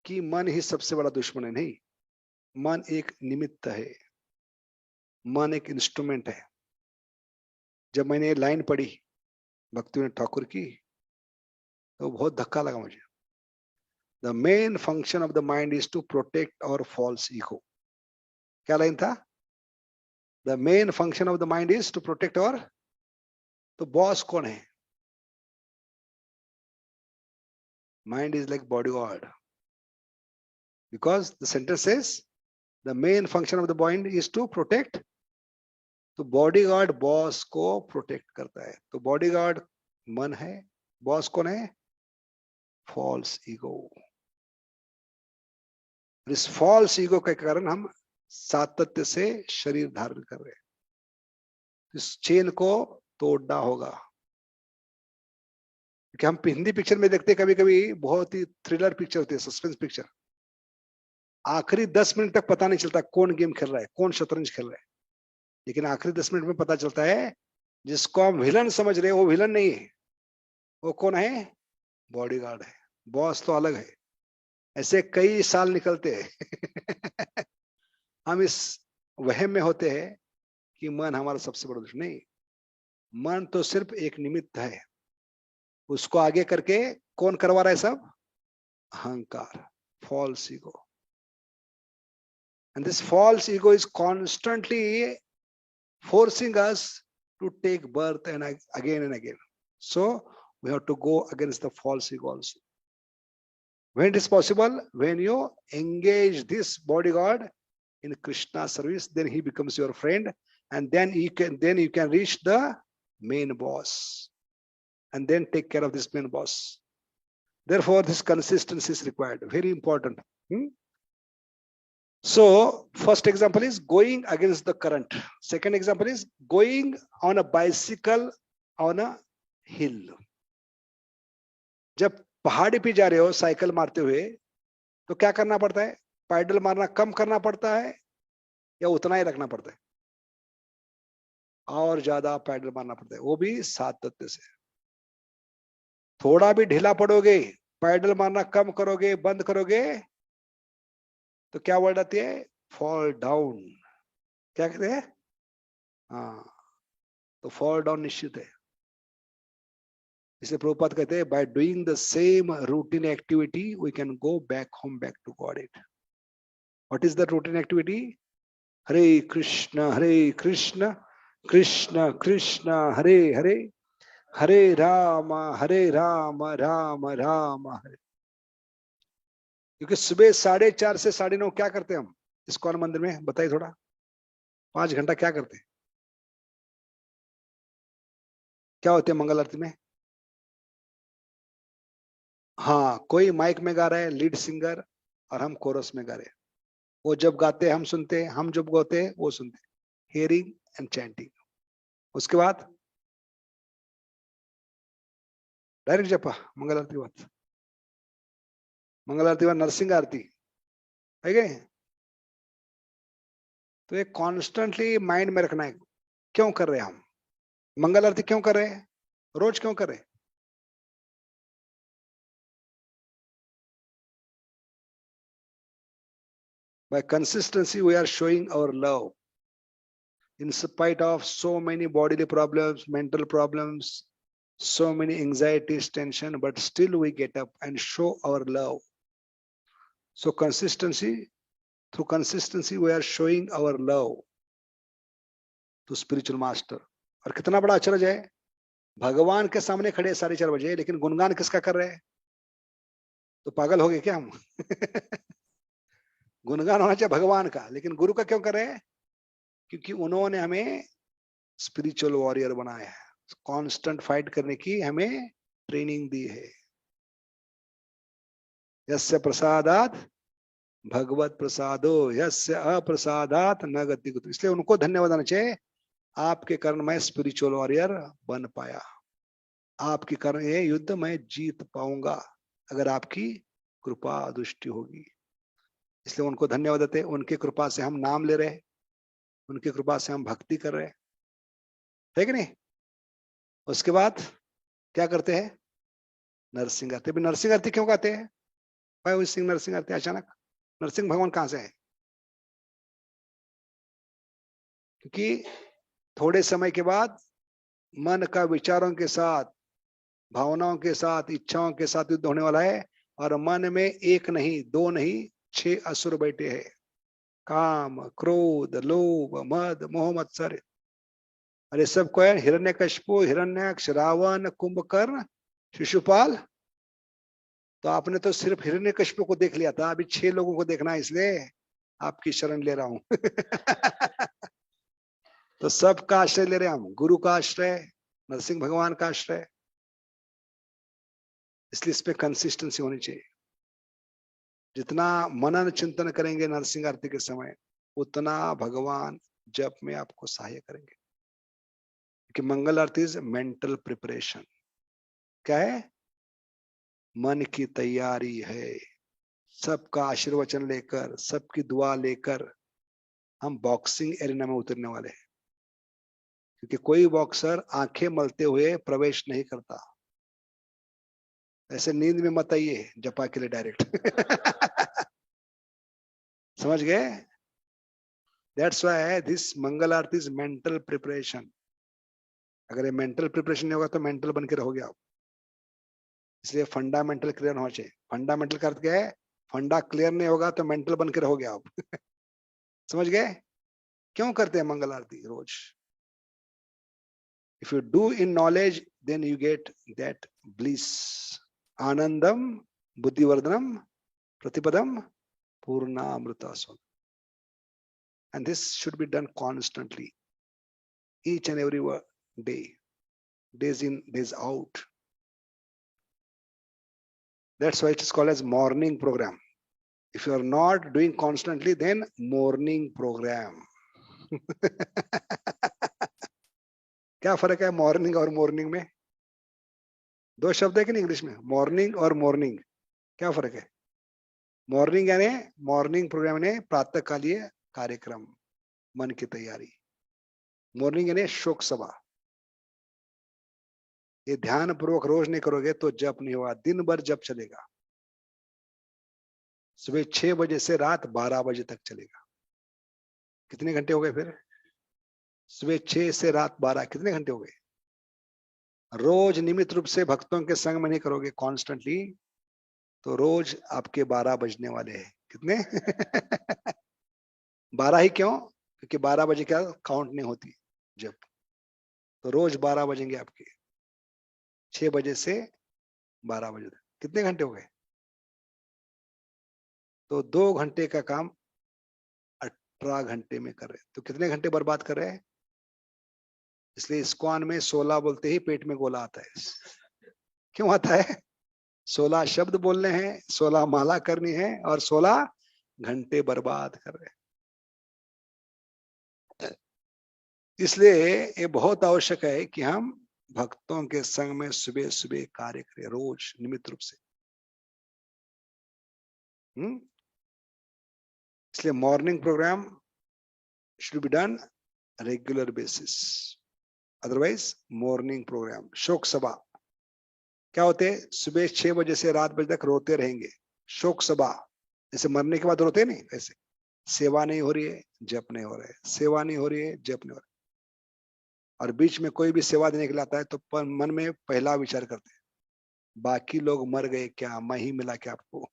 Speaker 2: कि मन ही सबसे बड़ा दुश्मन है। नहीं, मन एक निमित्त है, मन एक इंस्ट्रूमेंट है। जब मैंने ये लाइन पढ़ी भक्तिविनोद ठाकुर की तो बहुत धक्का लगा मुझे। The main function of the mind is to protect our false ego. क्या लाइन था? The main function of the mind is to protect our. तो बॉस कौन है? Mind is like body guard, because the sentence says the main function of the mind is to protect. तो बॉडी गार्ड बॉस को प्रोटेक्ट करता है। तो बॉडी गार्ड मन है, बॉस कौन है? False ego. इस फॉल्स ईगो के कारण हम सातत्य से शरीर धारण कर रहे हैं। इस चेन को तोड़ना होगा। क्योंकि हम हिंदी पिक्चर में देखते कभी कभी बहुत ही थ्रिलर पिक्चर होती है, सस्पेंस पिक्चर। आखिरी 10 मिनट तक पता नहीं चलता कौन गेम खेल रहा है, कौन शतरंज खेल रहा है, लेकिन आखिरी 10 मिनट में पता चलता है जिसको हम विलन समझ रहे हैं वो विलन नहीं है। वो कौन है? बॉडीगार्ड है। बॉस तो अलग है। ऐसे कई साल निकलते हैं हम इस वहम में होते हैं कि मन हमारा सबसे बड़ा दुश्मन। नहीं, मन तो सिर्फ एक निमित्त है। उसको आगे करके कौन करवा रहा है सब? अहंकार, false ego. And this false ego is constantly forcing us to take birth and again and again. So we have to go against the false ego also. When it is possible, when you engage this bodyguard in Krishna service, then he becomes your friend, and then you can reach the main boss, and then take care of this main boss. Therefore, this consistency is required. Very important. So, first example is going against the current. Second example is going on a bicycle on a hill. जब पहाड़ी पे जा रहे हो साइकिल मारते हुए तो क्या करना पड़ता है? पैडल मारना कम करना पड़ता है या उतना ही रखना पड़ता है? और ज्यादा पैडल मारना पड़ता है, वो भी सातत्य से। थोड़ा भी ढीला पड़ोगे, पैडल मारना कम करोगे, बंद करोगे तो क्या वर्ड आती है? Fall down. क्या कहते हैं? हाँ, तो फॉल डाउन निश्चित है। इसलिए प्रभुपाद कहते हैं by doing the same routine activity we can go back home, back to God it. What is the routine activity? Hare Krishna Krishna Krishna Hare Hare, Hare Ram Ram Ram Hare. क्योंकि सुबह 4:30 से 9:30 क्या करते हैं हम इस्कॉन मंदिर में? बताइए थोड़ा। 5 घंटा क्या करते हैं? क्या होते हैं मंगल आरती में? हाँ, कोई माइक में गा रहा है, लीड सिंगर, और हम कोरस में गा रहे हैं। वो जब गाते हैं हम सुनते हैं, हम जब गाते हैं वो सुनते हैं। Hearing and chanting. उसके बाद डायरेक्ट जपा मंगल आरती बाद, मंगल आरती बाद नरसिंह आरती है गए। तो ये कॉन्स्टेंटली माइंड में रखना है। क्यों कर रहे हैं हम मंगल आरती? क्यों कर रहे हैं? रोज क्यों कर रहे हैं? By consistency, we are showing our love. In spite of so many bodily problems, mental problems, so many anxieties, tension, but still we get up and show our love. So consistency, through consistency, we are showing our love to spiritual master. और कितना बड़ा अचरज है, भगवान के सामने खड़े 4:30 बजे, लेकिन गुणगान किसका कर रहे हैं? तो पागल हो गए क्या हम? गुणगान होना चाहिए भगवान का, लेकिन गुरु का क्यों कर रहे हैं? क्योंकि उन्होंने हमें स्पिरिचुअल वॉरियर बनाया है, कांस्टेंट फाइट करने की हमें ट्रेनिंग दी है। यस्य प्रसादात् भगवत प्रसादो यस्य अप्रसादात न गति कुतो। इसलिए उनको धन्यवाद देना चाहिए, आपके कारण मैं स्पिरिचुअल वॉरियर बन पाया, आपके कारण ये युद्ध मैं जीत पाऊंगा अगर आपकी कृपा दृष्टि होगी। इसलिए उनको धन्यवाद देते, उनकी कृपा से हम नाम ले रहे, उनकी कृपा से हम भक्ति कर रहे, है कि नहीं। उसके बाद क्या करते हैं, नरसिंह आरती। नरसिंह आरती क्यों गाते हैं, भाई सिंह नरसिंह आरती अचानक, नरसिंह भगवान कहां से है। क्योंकि थोड़े समय के बाद मन का विचारों के साथ, भावनाओं के साथ, इच्छाओं के साथ युद्ध होने वाला है, और मन में एक नहीं, दो नहीं, 6 असुर बैठे हैं। काम, क्रोध, लोभ, मद, मोह, मत्सर। अरे सब को है, हिरण्यकशिपु, हिरण्याक्ष, रावण, कुंभकर्ण, शिशुपाल। तो आपने तो सिर्फ हिरण्यकशिपु को देख लिया था, अभी 6 लोगों को देखना है, इसलिए आपकी शरण ले रहा हूं। तो सबका आश्रय ले रहे हैं हम, गुरु का आश्रय, नरसिंह भगवान का आश्रय। इसलिए इस पे कंसिस्टेंसी होनी चाहिए। जितना मनन चिंतन करेंगे नरसिंह आरती के समय, उतना भगवान जप में आपको सहाय करेंगे। कि मंगल आरती इज मेंटल प्रिपरेशन। क्या है, मन की तैयारी है। सबका आशीर्वचन लेकर, सबकी दुआ लेकर हम बॉक्सिंग एरिना में उतरने वाले हैं। क्योंकि कोई बॉक्सर आंखें मलते हुए प्रवेश नहीं करता। ऐसे नींद में मत आइए जपा के लिए डायरेक्ट। समझ गए। That's why this Mangal Aarti is mental preparation. अगर ये मेंटल प्रिपरेशन नहीं होगा तो मेंटल बन के रहोगे आप। इसलिए फंडामेंटल क्लियर होना चाहिए। फंडामेंटल का अर्थ क्या है, फंडा क्लियर नहीं होगा तो मेंटल बन के रहोगे आप। समझ गए। क्यों करते हैं मंगल आरती रोज। If you do in knowledge then you get that bliss, आनंदम बुद्धिवर्धनम प्रतिपदम पूर्णामृतास्वम। And this should be done constantly, each and every day, days in, days out. That's why it is called as morning program. If you are not doing constantly, then morning program. क्या फर्क है मॉर्निंग और मॉर्निंग में। 2 शब्द है कि नहीं इंग्लिश में, मॉर्निंग और मॉर्निंग। क्या फर्क है। मॉर्निंग यानी मॉर्निंग प्रोग्राम यानी प्रातःकालीय कार्यक्रम, मन की तैयारी। मॉर्निंग यानी शोक सभा। ये ध्यान पूर्वक रोज नहीं करोगे तो जप नहीं होगा। दिन भर जप चलेगा, सुबह 6 बजे से रात 12 बजे तक चलेगा। कितने घंटे हो गए फिर, सुबह 6 से रात 12, कितने घंटे हो गए। रोज नियमित रूप से भक्तों के संग में नहीं करोगे कॉन्स्टेंटली, तो रोज आपके 12 बजने वाले हैं। कितने। 12 ही क्यों, क्योंकि 12 बजे क्या काउंट नहीं होती जब, तो रोज 12 बजेंगे आपके, 6 बजे से 12 बजे तक। कितने घंटे हो गए। तो 2 घंटे का काम 18 घंटे में कर रहे, तो कितने घंटे बर्बाद कर रहे हैं। इसलिए इस्कॉन में 16 बोलते ही पेट में गोला आता है। क्यों आता है, 16 शब्द बोलने हैं, 16 माला करनी है और 16 घंटे बर्बाद कर रहे हैं। इसलिए ये बहुत आवश्यक है कि हम भक्तों के संग में सुबह सुबह कार्य करें, रोज नियमित रूप से। इसलिए morning program should be done regular basis. Otherwise morning program शोक सभा क्या होते हैं, सुबह 6 बजे से रात बजे तक रोते रहेंगे। शोक सभा जैसे मरने के बाद रोते नहीं, ऐसे सेवा नहीं हो रही है, जप नहीं हो रहा है, सेवा नहीं हो रही है, जप नहीं हो रहा है। और बीच में कोई भी सेवा देने के लिए आता है तो मन में पहला विचार करते हैं, बाकी लोग मर गए क्या, मैं ही मिला क्या आपको।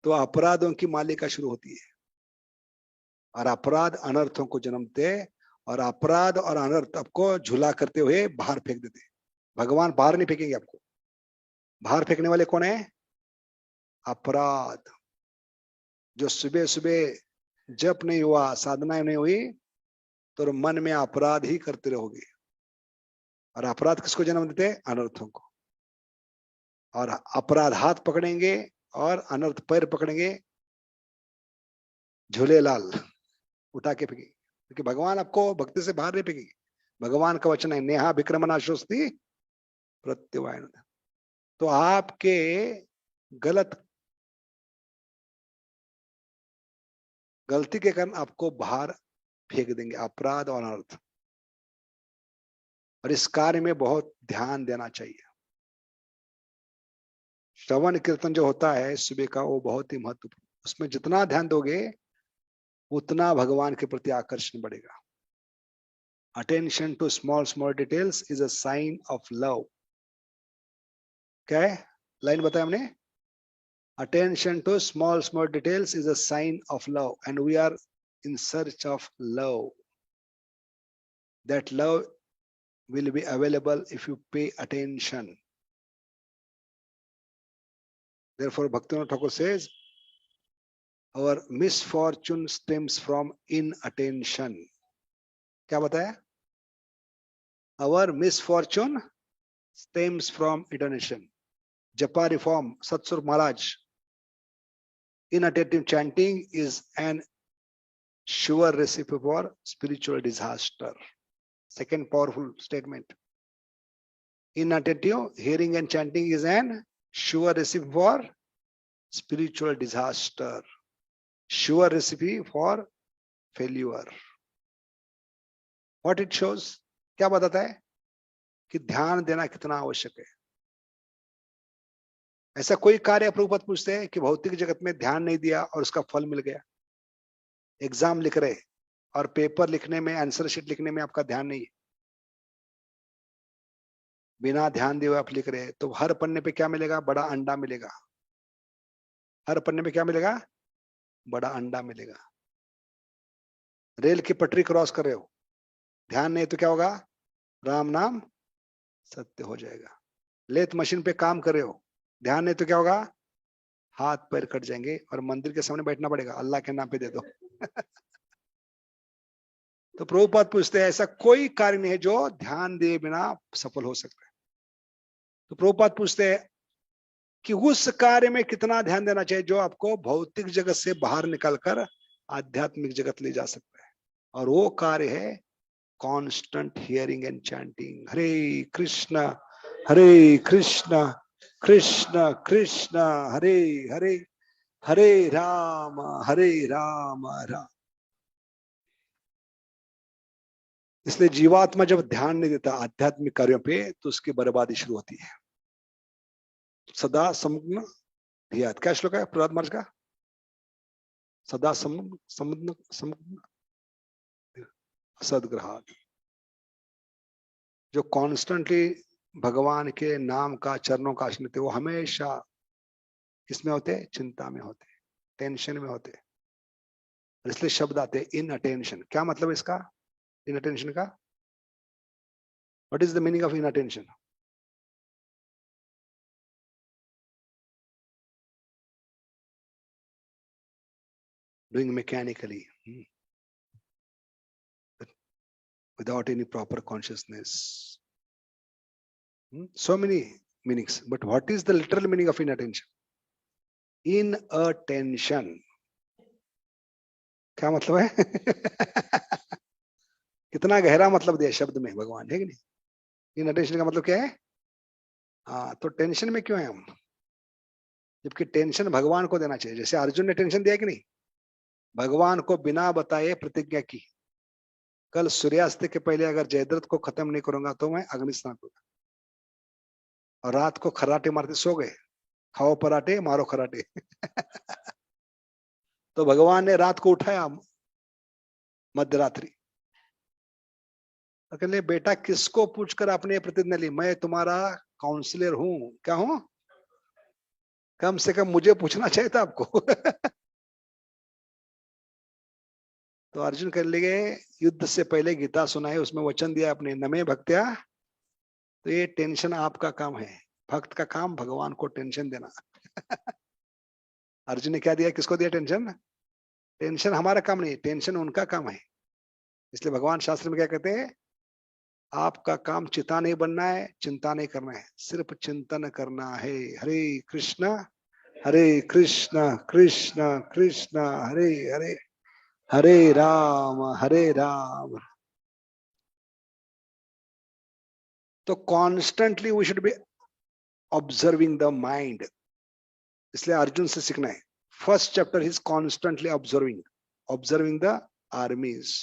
Speaker 2: तो अपराधों की मालिका शुरू होती है, और अपराध अनर्थों को जन्मते, और अपराध और अनर्थ आपको झूला करते हुए बाहर फेंक देते। भगवान बाहर नहीं फेंकेंगे आपको, बाहर फेंकने वाले कौन है, अपराध। जो सुबह सुबह जप नहीं हुआ, साधना नहीं हुई, तो मन में अपराध ही करते रहोगे। और अपराध किसको जन्म देते, अनर्थों को। और अपराध हाथ पकड़ेंगे और अनर्थ पैर पकड़ेंगे, झूलेलाल उठा के फेंकेंगे, क्योंकि भगवान आपको भक्ति से बाहर नहीं फेंकेंगे। भगवान का वचन है, नेहा विक्रमनाशोस्ति प्रत्यवायन। तो आपके गलती के कारण आपको बाहर फेंक देंगे, अपराध और अनर्थ। और इस कार्य में बहुत ध्यान देना चाहिए। श्रवण कीर्तन जो होता है सुबह का, वो बहुत ही महत्वपूर्ण, उसमें जितना ध्यान दोगे उतना भगवान के प्रति आकर्षण बढ़ेगा। Attention to small small details is a sign of love. क्या है लाइन बताया हमने? Attention to small small details is a sign of love, and we are in search of love. That love will be available if you pay attention. Therefore, Bhaktivinoda Thakur says, our misfortune stems from inattention. क्या बताया? Our misfortune stems from inattention. Japa reform, Satsur Maharaj. Inattentive chanting is an sure recipe for spiritual disaster. Second powerful statement. Inattentive hearing and chanting is an sure recipe for spiritual disaster. Sure recipe for failure. What it shows? क्या बताता है? कि ध्यान देना कितना आवश्यक है। ऐसा कोई कार्य प्रभुपाद पूछते हैं कि भौतिक जगत में ध्यान नहीं दिया और उसका फल मिल गया। एग्जाम लिख रहे और पेपर लिखने में, आंसर शीट लिखने में आपका ध्यान नहीं है, बिना ध्यान दिए आप लिख रहे हैं, तो हर पन्ने पे क्या मिलेगा? बड़ा अंडा मिलेगा। हर पन्ने पे क्या मिलेगा? बड़ा अंडा मिलेगा। रेल की पटरी क्रॉस कर रहे हो, ध्यान नहीं तो क्या होगा? राम नाम सत्य हो जाएगा। लेथ मशीन पे काम कर रहे हो, ध्यान नहीं तो क्या होगा? हाथ पैर कट जाएंगे और मंदिर के सामने बैठना पड़ेगा, अल्लाह के नाम पे दे दो। तो प्रभुपाद पूछते हैं ऐसा कोई कार्य नहीं है जो ध्यान दिए बिना सफल हो सकता है। तो प्रभुपाद पूछते हैं कि उस कार्य में कितना ध्यान देना चाहिए जो आपको भौतिक जगत से बाहर निकालकर आध्यात्मिक जगत ले जा सकता है। और वो कार्य है कांस्टेंट हियरिंग एंड चैंटिंग, हरे कृष्ण कृष्ण कृष्ण हरे हरे, हरे राम राम। इसलिए जीवात्मा जब ध्यान नहीं देता आध्यात्मिक कार्यों पे तो उसकी बर्बादी शुरू होती है। सदा समग्न धियात, क्या श्लोक है प्रहलाद महाराज का? सदा समग्न सदग्रहात। जो कॉन्स्टेंटली भगवान के नाम का, चरणों का आश्रय लेते, वो हमेशा किसमें होते? चिंता में होते, टेंशन में होते। इसलिए शब्द आते इन अटेंशन। क्या मतलब इसका? इन अटेंशन का what is the meaning of in attention? Doing mechanically without any proper consciousness. So many meanings, but what is the literal meaning of inattention? Inattention क्या मतलब है? कितना गहरा मतलब दिया शब्द में भगवान, है कि नहीं? इनअटेंशन का मतलब क्या है? हाँ, तो टेंशन में क्यों है हम? जबकि टेंशन भगवान को देना चाहिए। जैसे अर्जुन ने टेंशन दिया कि नहीं? भगवान को बिना बताए प्रतिज्ञा की, कल सूर्यास्त के पहले अगर जयद्रथ को खत्म नहीं करूंगा तो मैं अग्नि स्नान करूंगा। और रात को खराटे मारते सो गए, खाओ पराठे मारो खराटे। तो भगवान ने रात को उठाया मध्यरात्रि, तो कहले बेटा किसको पूछकर आपने प्रतिज्ञा ली? मैं तुम्हारा काउंसलर हूं। क्या हूं? कम से कम मुझे पूछना चाहिए था आपको। तो अर्जुन कर ले गए, युद्ध से पहले गीता सुनाए, उसमें वचन दिया अपने नमे भक्त्या। तो ये टेंशन आपका काम है, भक्त का काम भगवान को टेंशन देना। अर्जुन ने क्या दिया? किसको दिया टेंशन? टेंशन हमारा काम नहीं, टेंशन उनका काम है। इसलिए भगवान शास्त्र में क्या कहते हैं? आपका काम चिता नहीं बनना है, चिंता नहीं करना है, सिर्फ चिंतन करना है। हरे कृष्ण हरे कृष्णा कृष्णा कृष्णा हरे हरे, हरे राम। तो constantly we should be observing the mind, इसलिए अर्जुन से सीखना है। First chapter is constantly observing the armies.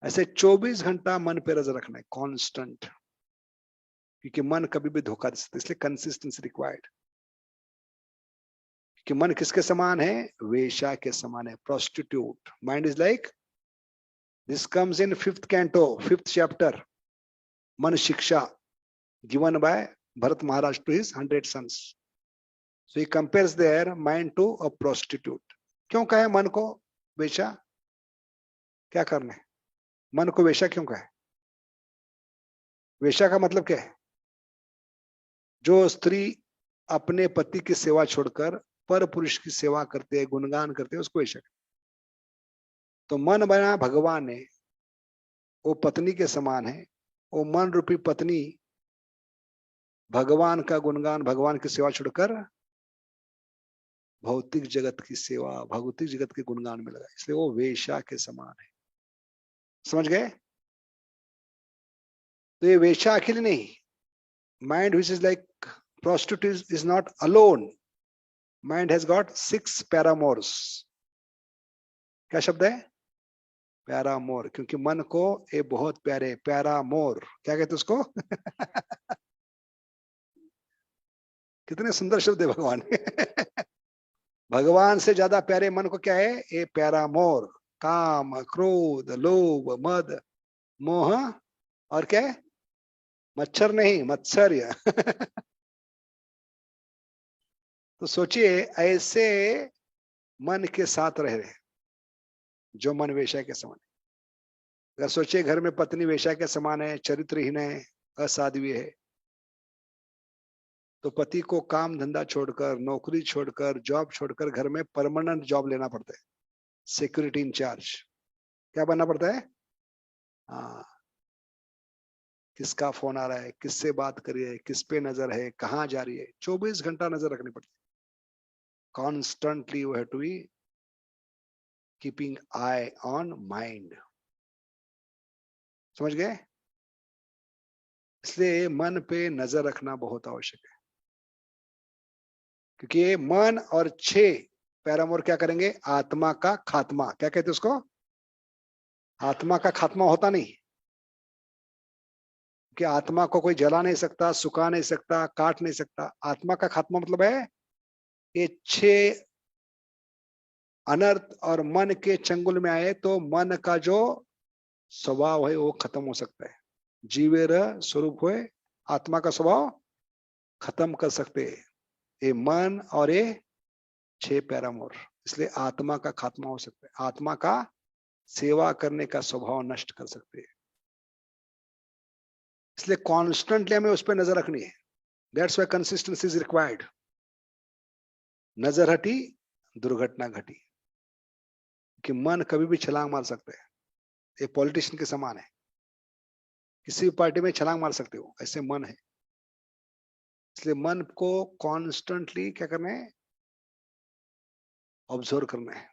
Speaker 2: ऐसे 24 घंटा मन पे नजर रखना है, कांस्टेंट, क्योंकि मन कभी भी धोखा दे सकता है, इसलिए कंसिस्टेंसी रिक्वायर्ड। कि मन किसके समान है? वेश्या के समान है, prostitute. Mind is like, this comes in 5th canto 5th chapter, मन शिक्षा, given by Bharat Maharaj to his 100 sons. So he compares their mind to a prostitute. क्यों कहे मन को वेश्या? क्या करना है? मन को वेश्या क्यों कहे? वेश्या का मतलब क्या है? जो स्त्री अपने पति की सेवा छोड़कर पर पुरुष की सेवा करते हैं, गुणगान करते हैं, उसको वेश्या कहते हैं। तो मन बना भगवान ने, वो पत्नी के समान है। वो मन रूपी पत्नी भगवान का गुणगान, भगवान की सेवा छोड़कर भौतिक जगत की सेवा, भौतिक जगत के गुणगान में लगा, इसलिए वो वेश्या के समान है। समझ गए? तो ये वेश्या अकेले नहीं, mind which is like prostitute is not alone. Mind has got 6 paramours. क्या शब्द है? पैरामोर, क्योंकि मन को ये बहुत प्यारे, पैरामोर क्या कहते उसको? कितने सुंदर शब्द है भगवान। भगवान से ज्यादा प्यारे मन को क्या है? ये पैरामोर। काम, क्रोध, लोभ, मद, मोह और क्या है? मच्छर नहीं, मत्सर्य। तो सोचिए, ऐसे मन के साथ रह रहे जो मन वेश्या के समान है। अगर सोचिए घर में पत्नी वेश्या के समान है, चरित्रहीन है, असाध्वी है, तो पति को काम धंधा छोड़कर, नौकरी छोड़कर, जॉब छोड़कर घर में परमानेंट जॉब लेना पड़ता है, सिक्योरिटी इंचार्ज। क्या बनना पड़ता है? हाँ, किसका फोन आ रहा है, किससे बात कर रही है, किस पे नजर है, कहाँ जा रही है, 24 घंटा नजर रखनी पड़ती है। Constantly you have to be keeping eye on mind. समझ गए? इसलिए मन पे नजर रखना बहुत आवश्यक है, क्योंकि ये मन और 6 पैरामोर क्या करेंगे? आत्मा का खात्मा। क्या कहते उसको? आत्मा का खात्मा होता नहीं, कि आत्मा को कोई जला नहीं सकता, सुखा नहीं सकता, काट नहीं सकता। आत्मा का खात्मा मतलब है ये 6 अनर्थ और मन के चंगुल में आए तो मन का जो स्वभाव है वो खत्म हो सकता है। जीवेर स्वरूप हुए आत्मा का स्वभाव खत्म कर सकते हैं ये मन और ये 6 पैरामोर। इसलिए आत्मा का खात्मा हो सकता है, आत्मा का सेवा करने का स्वभाव नष्ट कर सकते हैं। इसलिए कॉन्स्टेंटली हमें उस पर नजर रखनी है। That's why consistency is required. नजर हटी, दुर्घटना घटी, कि मन कभी भी छलांग मार सकता है। एक पॉलिटिशियन के समान है, किसी भी पार्टी में छलांग मार सकते हो, ऐसे मन है। इसलिए मन को कॉन्स्टेंटली क्या करना है? ऑब्जर्व करना है।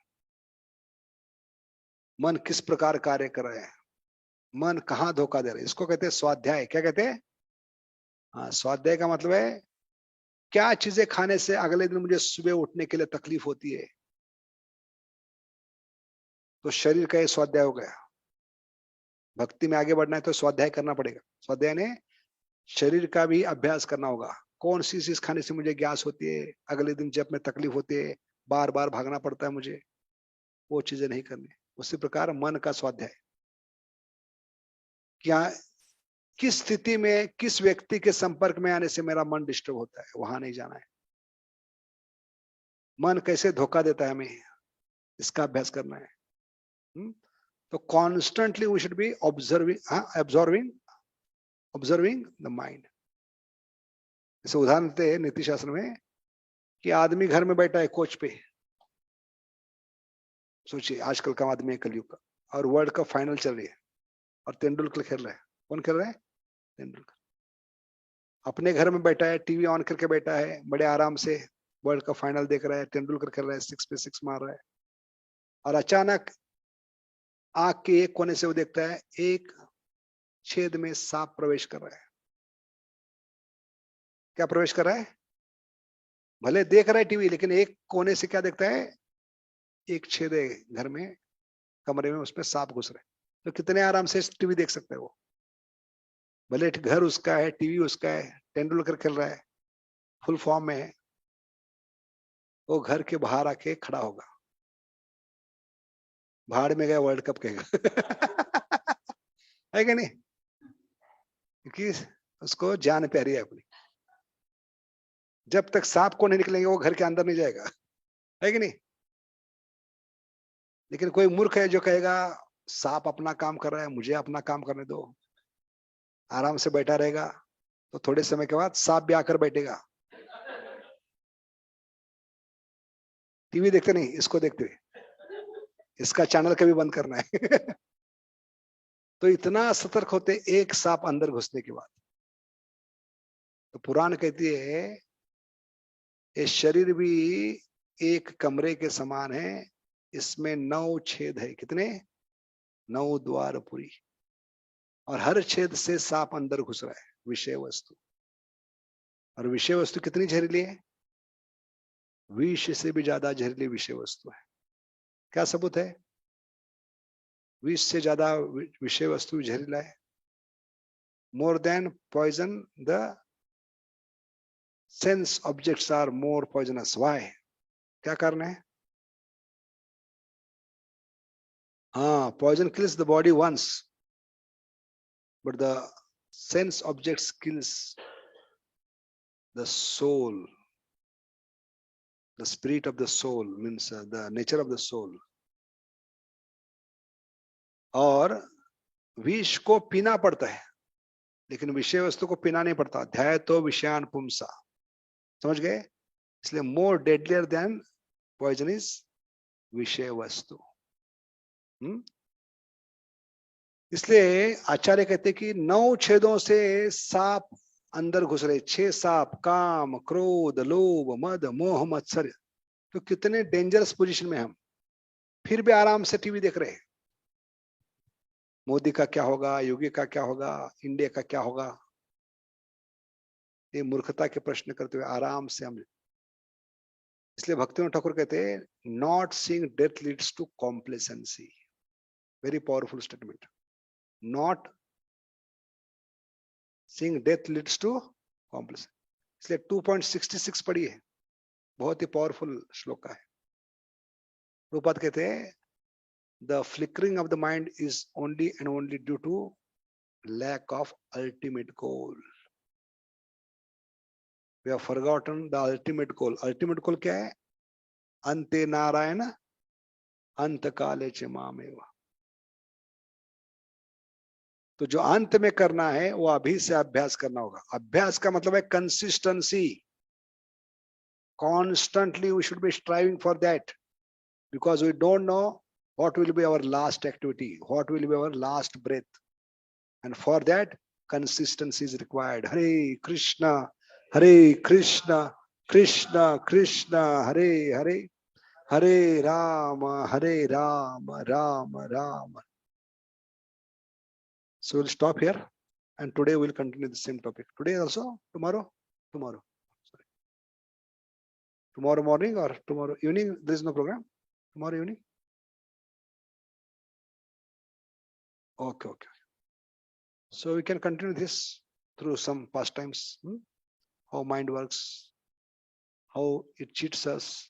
Speaker 2: मन किस प्रकार कार्य कर रहा है, मन कहाँ धोखा दे रहा है, इसको कहते हैं स्वाध्याय। क्या कहते हैं? हाँ, स्वाध्याय का मतलब है क्या चीजें खाने से अगले दिन मुझे सुबह उठने के लिए तकलीफ होती है, तो शरीर का ये स्वाध्याय हो गया। भक्ति में आगे बढ़ना है तो स्वाध्याय करना पड़ेगा। स्वाध्याय ने शरीर का भी अभ्यास करना होगा। कौन सी चीज खाने से मुझे गैस होती है, अगले दिन जब में तकलीफ होती है, बार बार भागना पड़ता है मुझे, वो चीजें नहीं करनी। उसी प्रकार मन का स्वाध्याय, क्या किस स्थिति में किस व्यक्ति के संपर्क में आने से मेरा मन डिस्टर्ब होता है, वहां नहीं जाना है। मन कैसे धोखा देता है हमें, इसका अभ्यास करना है। तो constantly we should be observing the mind. जैसे उदाहरण देते हैं नीति शास्त्र में कि आदमी घर में बैठा है कोच पे। सोचिए आजकल का आदमी है कलयुग का, और वर्ल्ड कप फाइनल चल रही है और तेंदुलकर खेल रहा है। कौन खेल रहा है? तेंदुलकर। अपने घर में बैठा है, टीवी ऑन करके बैठा है बड़े आराम से, वर्ल्ड कप फाइनल देख रहा है, तेंदुलकर खेल रहा है, 6 पे 6 मार रहा है, और अचानक आंख के एक कोने से वो देखता है एक छेद में सांप प्रवेश कर रहा है। क्या प्रवेश कर रहा है? भले देख रहा है टीवी, लेकिन एक कोने से क्या देखता है? एक छेद है घर में, कमरे में, उसमें सांप घुस रहा है। तो कितने आराम से टीवी देख सकता है वो। भले घर उसका है, टीवी उसका है, तेंदुलकर खेल रहा है, फुल फॉर्म में है, वो घर के बाहर आके खड़ा होगा, भाड़ में गया वर्ल्ड कप कहेगा। है कि नहीं? क्योंकि उसको जान प्यारी है अपनी। जब तक सांप को नहीं निकलेंगे वो घर के अंदर नहीं जाएगा, है कि नहीं? लेकिन कोई मूर्ख है जो कहेगा सांप अपना काम कर रहा है, मुझे अपना काम करने दो, आराम से बैठा रहेगा, तो थोड़े समय के बाद सांप भी आकर बैठेगा। टीवी देखते नहीं, इसको देखते, इसका चैनल कभी बंद करना है। तो इतना सतर्क होते एक सांप अंदर घुसने के बाद। तो पुराण कहती है ये शरीर भी एक कमरे के समान है, इसमें 9 छेद है। कितने? 9 द्वारपुरी, और हर छेद से सांप अंदर घुस रहा है, विषय वस्तु। और विषय वस्तु कितनी जहरीली है? विष से भी ज्यादा जहरीली विषय वस्तु है। क्या सबूत है? विष से ज्यादा विषय वस्तु जहरीला है। More than poison the sense objects are more poisonous. Why? क्या कारण है? हाँ, poison kills the body once, but the sense objects kills the soul. The spirit of the soul means the nature of the soul. और विष को पीना पड़ता है, लेकिन विषय वस्तु को पीना नहीं पड़ता। ध्याय तो विषयान पुंसा, समझ गए? इसलिए मोर डेडलियर देन पॉइजन इज विषय वस्तु। इसलिए आचार्य कहते कि 9 छेदों से सांप अंदर घुस रहे। 6 सांप, काम, क्रोध, लोभ, मद, मोह, मत्सर। तो कितने डेंजरस पोजीशन में हम, फिर भी आराम से टीवी देख रहे हैं। मोदी का क्या होगा, योगी का क्या होगा, इंडिया का क्या होगा, ये मूर्खता के प्रश्न करते हुए आराम से हम। इसलिए भक्तिविनोद ठाकुर कहते हैं not seeing death leads to complacency. Very powerful statement. Not seeing death leads to complacency. इसलिए 2.66 पढ़ी है, बहुत ही पावरफुल श्लोक है। रूपद कहते हैं the flickering of the mind is only and only due to lack of ultimate goal. We have forgotten the ultimate goal. Ultimate goal क्या है? अंते नारायण अंत काले च मामेवा। तो जो अंत में करना है वो अभी से अभ्यास करना होगा। अभ्यास का मतलब है consistency. Constantly we should be striving for that, because we don't know what will be our last activity, what will be our last breath, and for that consistency is required. Hare Krishna, Krishna Krishna, Hare Hare, Hare Rama, Rama Rama. So we'll stop here, and today we'll continue the same topic. Today also, tomorrow. Sorry. Tomorrow morning or tomorrow evening, there is no program. Tomorrow evening. Okay. So we can continue this through some pastimes. How mind works, how it cheats us.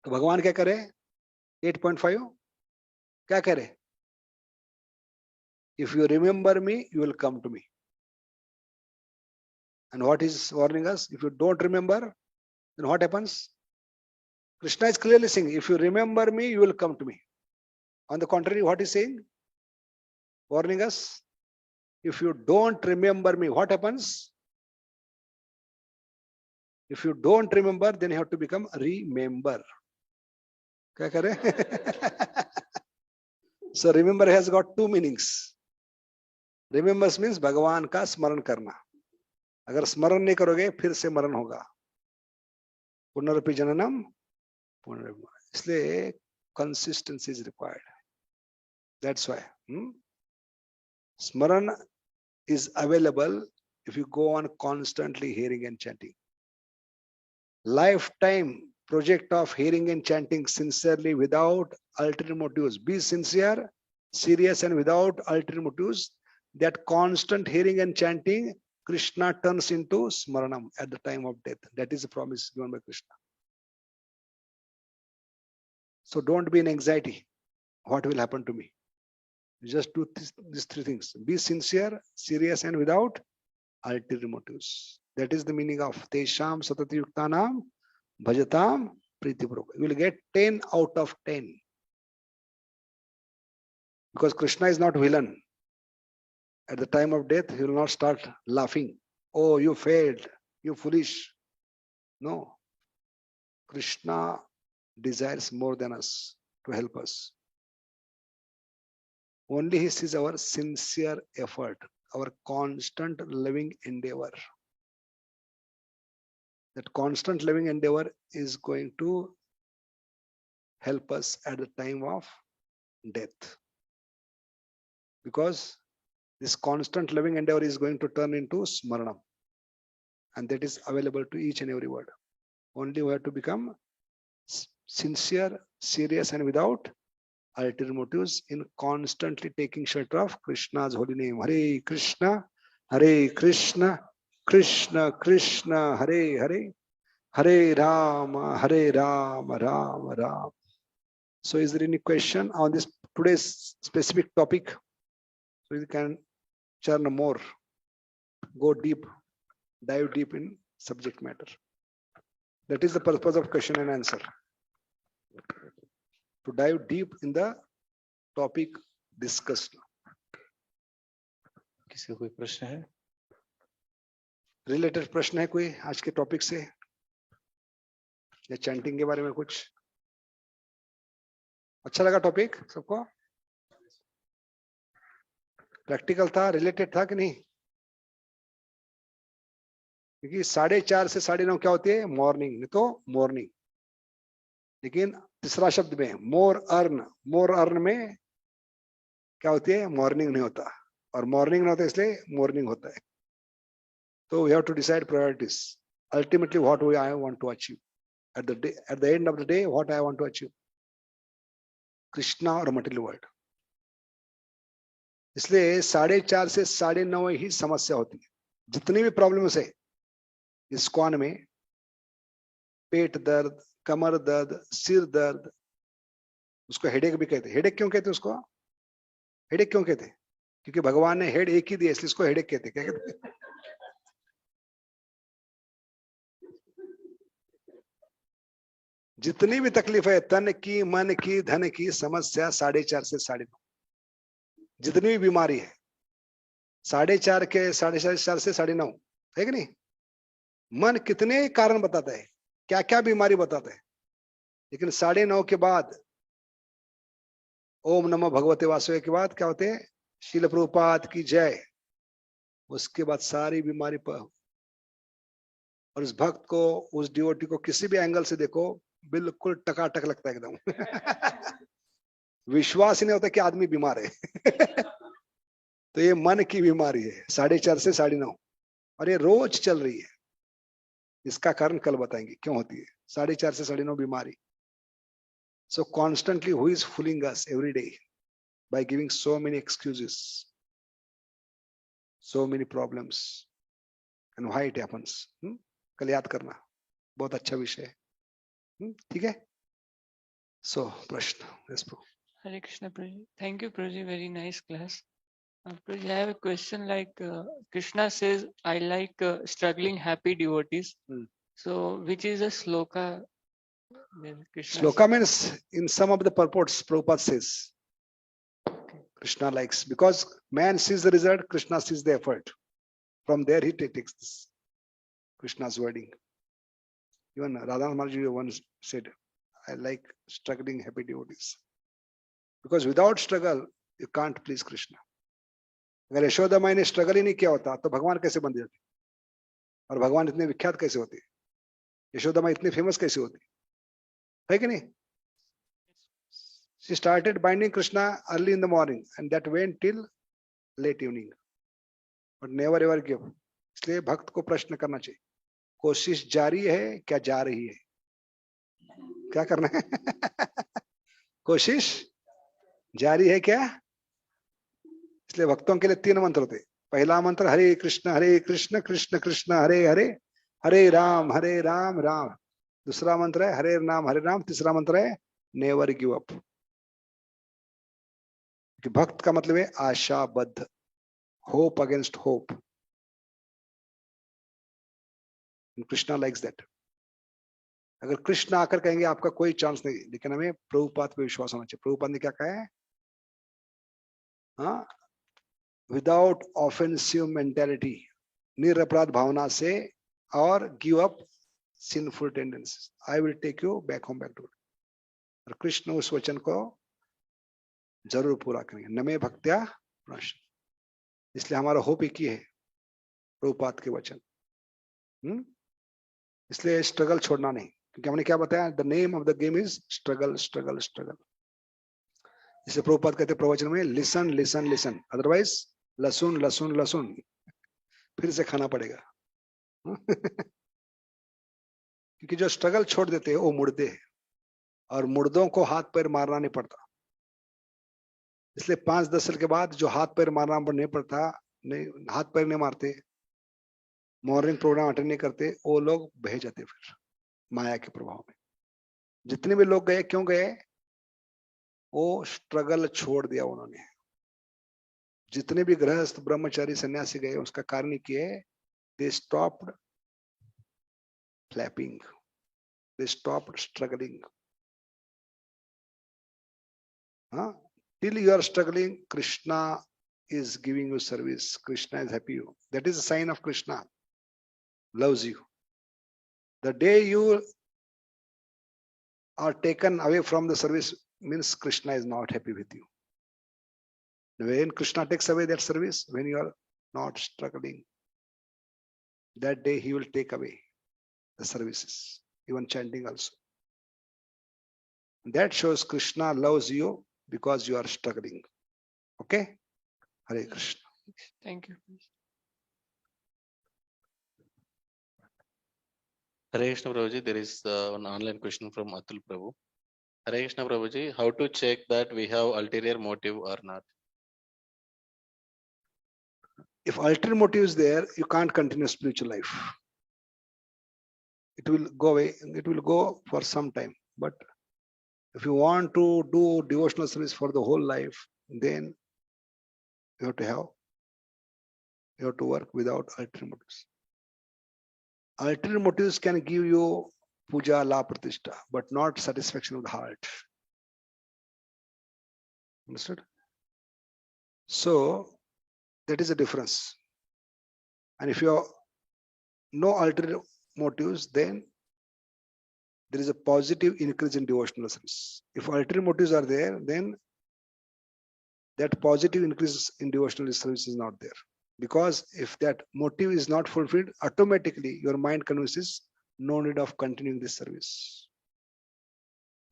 Speaker 2: तो भगवान क्या करे? 8.5 क्या करे? If you remember me, you will come to me. And what is warning us? If you don't remember, then what happens? Krishna is clearly saying, if you remember me, you will come to me. On the contrary, what is saying? Warning us, if you don't remember me, what happens? If you don't remember, then you have to become remember. क्या करे? So remember has got 2 meanings. Remember means भगवान का स्मरण करना। अगर स्मरण नहीं करोगे फिर से मरण होगा। पुनरपि जननम पुनरपि, इसलिए consistency is required. That's why Smaran is available if you go on constantly hearing and chanting. Lifetime project of hearing and chanting sincerely without ulterior motives. Be sincere, serious, and without ulterior motives. That constant hearing and chanting, Krishna turns into Smaranam at the time of death. That is the promise given by Krishna. So don't be in anxiety. What will happen to me? Just do these three things. Be sincere, serious, and without ulterior motives. That is the meaning of Tesham Satati Yuktanam Bhajatam Pritipurvak. You will get 10 out of 10. Because Krishna is not villain. At the time of death, he will not start laughing. Oh, you failed. You foolish. No. Krishna desires more than us to help us. Only he sees our sincere effort, our constant loving endeavor. That constant loving endeavor is going to help us at the time of death. Because this constant loving endeavor is going to turn into Smaranam. And that is available to each and every word. Only we have to become sincere, serious, and without ulterior motives in constantly taking shelter of Krishna's holy name. Hare Krishna, Krishna Krishna, Hare Hare, Hare Rama, Rama Rama. So is there any question on this today's specific topic? So you can churn more, go deep, dive deep in subject matter. That is the purpose of question and answer. To dive deep in the topic discussed.
Speaker 4: किसी को कोई प्रश्न है?
Speaker 2: रिलेटेड प्रश्न है कोई आज के टॉपिक से या चैंटिंग के बारे में कुछ? अच्छा लगा टॉपिक सबको? प्रैक्टिकल था, रिलेटेड था कि नहीं? क्योंकि 4:30 से 9:30 क्या होती है? मॉर्निंग, नहीं तो मॉर्निंग. लेकिन तीसरा शब्द में मोर अर्न में क्या होती है? मॉर्निंग नहीं होता, और मॉर्निंग नहीं होता इसलिए मॉर्निंग होता है. तो we have to decide priorities. Ultimately what I want to achieve at the end of the day. What I want to achieve? Krishna और मटेरियल वर्ल्ड. इसलिए 4:30 से 9:30 ही समस्या होती है. जितनी भी प्रॉब्लम्स है इस्कॉन में, पेट दर्द, कमर दर्द, सिर दर्द, उसको हेडेक भी कहते हैं. हेडेक क्यों कहते हैं उसको? हेडेक क्यों कहते हैं? क्योंकि भगवान ने हेड एक ही दिया, इसलिए इसको हेडेक कहते हैं. क्या कहते हैं? जितनी भी तकलीफ है, तन की, मन की, धन की समस्या 4:30 से 9:30. जितनी भी बीमारी है 4:30 से 9:30 है कि नहीं? मन कितने कारण बताता है, क्या क्या बीमारी बताता है, लेकिन 9:30 के बाद ओम नमो भगवते वासुदेवाय के बाद क्या होते हैं? शील प्रभुपाद की जय. उसके बाद सारी बीमारी पर. और उस भक्त को, उस डिवोटी को किसी भी एंगल से देखो, बिल्कुल टकाटक लगता है एकदम. विश्वास ही नहीं होता कि आदमी बीमार है. तो ये मन की बीमारी है 4:30 से 9:30, और ये रोज चल रही है. इसका कारण कल बताएंगे क्यों होती है 4:30 से 9:30 बीमारी. So constantly who is fooling us every day by giving so many excuses, so many problems, and why it happens? कल याद करना, बहुत अच्छा विषय है. ठीक है? So प्रश्न. Yes, Prabhu.
Speaker 5: Hare Krishna, Prabhuji. Thank you, Prabhuji. Very nice class. Prabhuji, I have a question. Like Krishna says, I like struggling happy devotees. So, which is a sloka?
Speaker 2: Sloka means in some of the purports, Prabhupada says, Krishna likes, because man sees the result, Krishna sees the effort. From there he takes this Krishna's wording. Even Radha Maharaj once said, I like struggling happy devotees. Because without struggle, you can't please Krishna. अगर यशोदा माई ने स्ट्रगल ही नहीं किया होता तो भगवान कैसे बन जाते, और भगवान इतने विख्यात कैसे होते? यशोदा माँ इतनी फेमस कैसे होती है कि नहीं? She started binding Krishna early in the morning and that went till late evening, but never ever give. इसलिए भक्त को प्रश्न करना चाहिए, कोशिश जारी है क्या जा रही है? क्या करना है? कोशिश जारी है क्या? इसलिए भक्तों के लिए 3 मंत्र होते। पहला मंत्र हरे कृष्ण कृष्ण कृष्ण हरे हरे, हरे राम राम। दूसरा मंत्र है हरे राम। तीसरा मंत्र है नेवर गिव अप। कि भक्त का मतलब है आशाबद्ध, hope against hope. Krishna likes that. अगर कृष्ण आकर कहेंगे आपका कोई चांस नहीं, लेकिन हमें प्रभुपाद पे विश्वास होना चाहिए। प्रभुपाद ने क्या कहा है? हाँ, विदाउट ऑफेंसिव मेंटेलिटी, निरपराध भावना से, और give up sinful tendencies, I will take you back home back to. और कृष्ण उस वचन को जरूर पूरा करेंगे, नमे भक्त्या प्रश्न। इसलिए हमारा होप एक ही है, प्रभुपाद के वचन। इसलिए स्ट्रगल छोड़ना नहीं, क्योंकि हमने क्या बताया? The name of the game is struggle struggle struggle. इसलिए प्रभुपाद कहते प्रवचन में लिसन लिसन लिसन, अदरवाइज लहसुन लहसुन लहसुन फिर से खाना पड़ेगा। क्योंकि जो स्ट्रगल छोड़ देते हैं वो मुर्दे हैं, और मुर्दों को हाथ पैर मारना नहीं पड़ता। इसलिए 5-10 साल के बाद जो हाथ पैर मारना नहीं पड़ता, नहीं हाथ पैर नहीं मारते, मॉर्निंग प्रोग्राम अटेंड नहीं करते, वो लोग बह जाते फिर माया के प्रभाव में। जितने भी लोग गए, क्यों गए? वो स्ट्रगल छोड़ दिया उन्होंने। जितने भी गृहस्थ ब्रह्मचारी सन्यासी गए, उसका कारण ही किए, they stopped flapping, they stopped struggling. हाँ, till you are struggling, Krishna is giving you service, Krishna is happy you. That is a sign of Krishna loves you. The day you are taken away from the service means Krishna is not happy with you. When Krishna takes away that service, when you are not struggling, that day he will take away the services, even chanting also. That shows Krishna loves you because you are struggling. Okay? Hare Krishna.
Speaker 5: Thank you.
Speaker 4: Hare Krishna Prabhuji, there is one online question from Atul Prabhu. Hare Krishna Prabhuji, how to check that we have ulterior motive or not?
Speaker 2: If ulterior motive is there, you can't continue spiritual life. It will go away. It will go for some time. But if you want to do devotional service for the whole life, then you have to work without ulterior motives. Ulterior motives can give you puja, la pratishtha, but not satisfaction of the heart. Understood? So that is the difference. And if you have no ulterior motives, then there is a positive increase in devotional service. If ulterior motives are there, then that positive increase in devotional service is not there. Because if that motive is not fulfilled, automatically your mind convinces no need of continuing this service.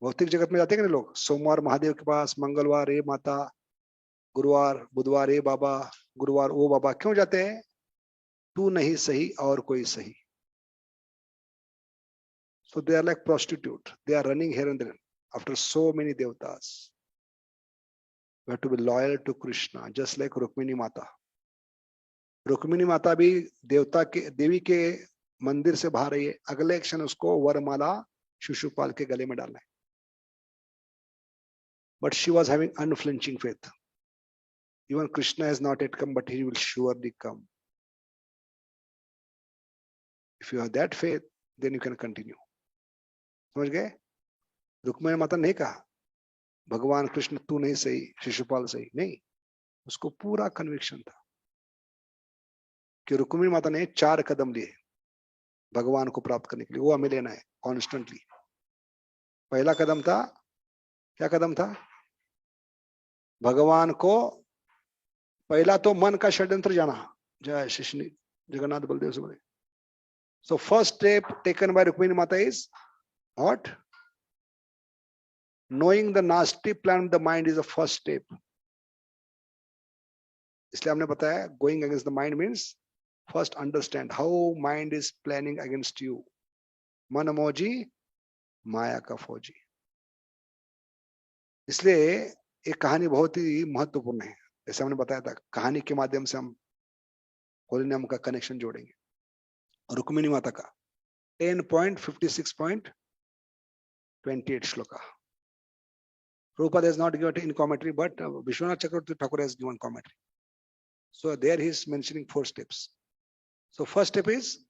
Speaker 2: भौतिक जगत में जाते हैं ना लोग, सोमवार महादेव के पास, मंगलवार ए माता, गुरुवार बुधवार ए बाबा, गुरुवार ओ बाबा। क्यों जाते हैं? तू नहीं सही और कोई सही। So they are like prostitute. They are running here and there after so many devatas. You have to be loyal to Krishna, just like Rukmini Mata. Rukmini माता भी देवी के मंदिर से बाहर रही है, अगले क्षण उसको वरमाला शिशुपाल के गले में डालना है। But she was having unflinching faith. Even Krishna has not yet come, but he will surely come. If you have that faith, then you can continue. समझ गए? रुक्मिणी माता ने कहा भगवान कृष्ण तू नहीं सही, शिशुपाल सही नहीं। उसको पूरा कन्विक्शन था कि रुक्मिणी माता ने 4 कदम लिए भगवान को प्राप्त करने के लिए। वो हमें लेना है कॉन्स्टेंटली। पहला कदम था, क्या कदम था? भगवान को पहला तो मन का षड्यंत्र जाना। जय Shri Jagannath Baldev Subhadra. So first step taken by Rukmini Mata is what? Knowing the nasty plan of the mind is the first step. इसलिए हमने बताया going against the mind means first understand how mind is planning against you. मन मौजी माया का फौजी. इसलिए एक कहानी बहुत ही महत्वपूर्ण है. जैसे हमने बताया था कहानी के माध्यम से हम होली नाम का कनेक्शन जोड़ेंगे. रुक्मिणी माता का 10.56.28 shloka. Prabhupada has not given it in commentary, but Vishwanath Chakravarti Thakur has given commentary. So there he is mentioning 4 steps. So first step is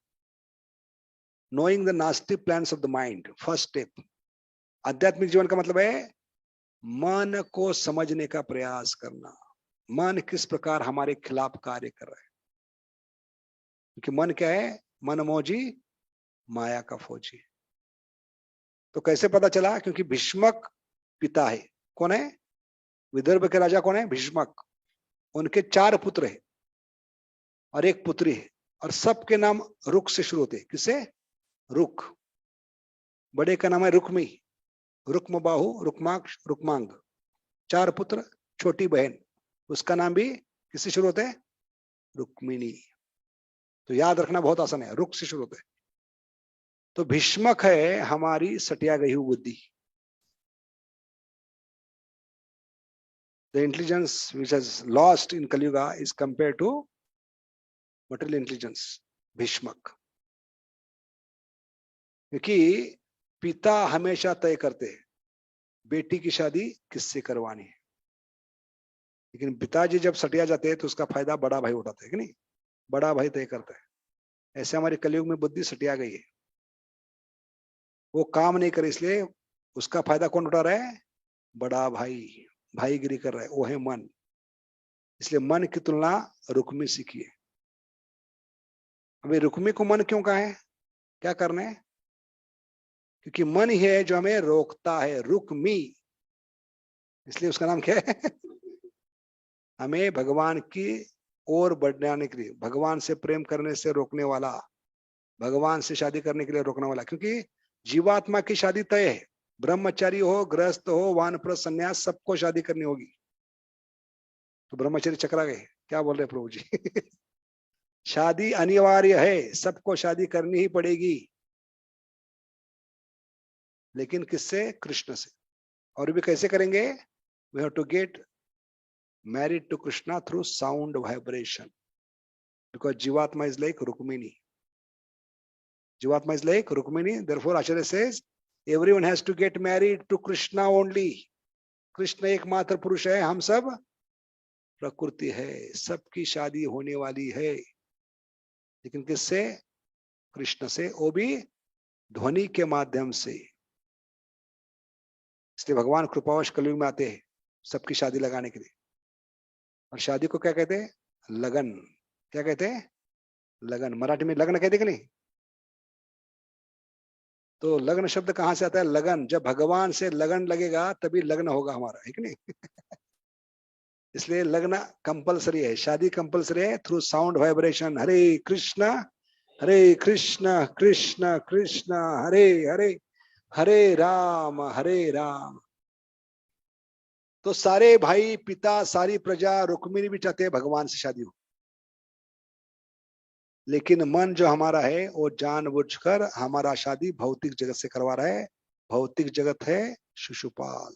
Speaker 2: knowing the nasty plans of the mind. First step. आध्यात्मिक जीवन का मतलब है मन को समझने का प्रयास करना. मन किस प्रकार हमारे खिलाफ कार्य कर रहा है. क्योंकि मन क्या है? मन मौजी माया का फौजी. तो कैसे पता चला? क्योंकि भीष्मक पिता है. कौन है? विदर्भ के राजा कौन है? भीष्मक. उनके 4 पुत्र है और 1 पुत्री है और सबके नाम रुक से शुरू होते हैं. किसे? रुक. बड़े का नाम है रुक्मी, रुक्म बाहु, रुक्माक्ष, रुक्मांग. 4 पुत्र, छोटी बहन, उसका नाम भी किससे शुरू होता है? रुक्मिणी. तो याद रखना बहुत आसान है, रुक से शुरू होता है. तो भीष्मक है हमारी सटिया गई हुई बुद्धि. The intelligence which has lost in Kali Yuga is compared to material intelligence. Bhishmak. क्योंकि पिता हमेशा तय करते हैं बेटी की शादी किससे करवानी है. लेकिन पिताजी जब सटिया जाते हैं तो उसका फायदा बड़ा भाई उठाता है कि नहीं. बड़ा भाई तय करता है. ऐसे हमारे कलयुग में बुद्धि सटिया गई है. वो काम नहीं करे इसलिए उसका फायदा कौन उठा रहा है? बड़ा भाई. भाईगिरी कर रहा है. वो है मन. इसलिए मन की तुलना रुक्मी से की है. अभी रुक्मी को मन क्यों कहा है? क्या करना है? क्योंकि मन ही है जो हमें रोकता है. रुक्मी, इसलिए उसका नाम क्या है? हमें भगवान की ओर बढ़ने के लिए, भगवान से प्रेम करने से रोकने वाला, भगवान से शादी करने के लिए रोकने वाला. क्योंकि जीवात्मा की शादी तय है. ब्रह्मचारी हो, गृहस्थ हो, वानप्रस्थ, संन्यास, सबको शादी करनी होगी. तो ब्रह्मचारी चकरा गए. क्या बोल रहे प्रभु जी? शादी अनिवार्य है, सबको शादी करनी ही पड़ेगी. लेकिन किससे? कृष्ण से. और भी कैसे करेंगे? We have to get married to Krishna through sound vibration. Because jivatma is like Rukmini. Jivatma is like Rukmini. Therefore acharya says everyone has to get married to Krishna only. Krishna एकमात्र पुरुष है. हम सब प्रकृति है. सबकी शादी होने वाली है. लेकिन किससे? कृष्ण से. वो भी ध्वनि के माध्यम से. इसलिए भगवान कृपावश कलयुग में आते हैं सबकी शादी लगाने के लिए. और शादी को क्या कहते हैं? लगन. क्या कहते हैं? लगन. मराठी में लगन कहते कि नहीं? तो लग्न शब्द कहां से आता है? लगन. जब भगवान से लगन लगेगा तभी लग्न होगा हमारा, है कि नहीं? इसलिए लगना कंपलसरी है. शादी कंपलसरी है थ्रू साउंड वाइब्रेशन. हरे कृष्ण कृष्ण कृष्ण हरे हरे, हरे राम. तो सारे भाई, पिता, सारी प्रजा, रुक्मिणी भी चाहते हैं भगवान से शादी हो. लेकिन मन जो हमारा है वो जानबूझकर हमारा शादी भौतिक जगत से करवा रहा है. भौतिक जगत है शिशुपाल.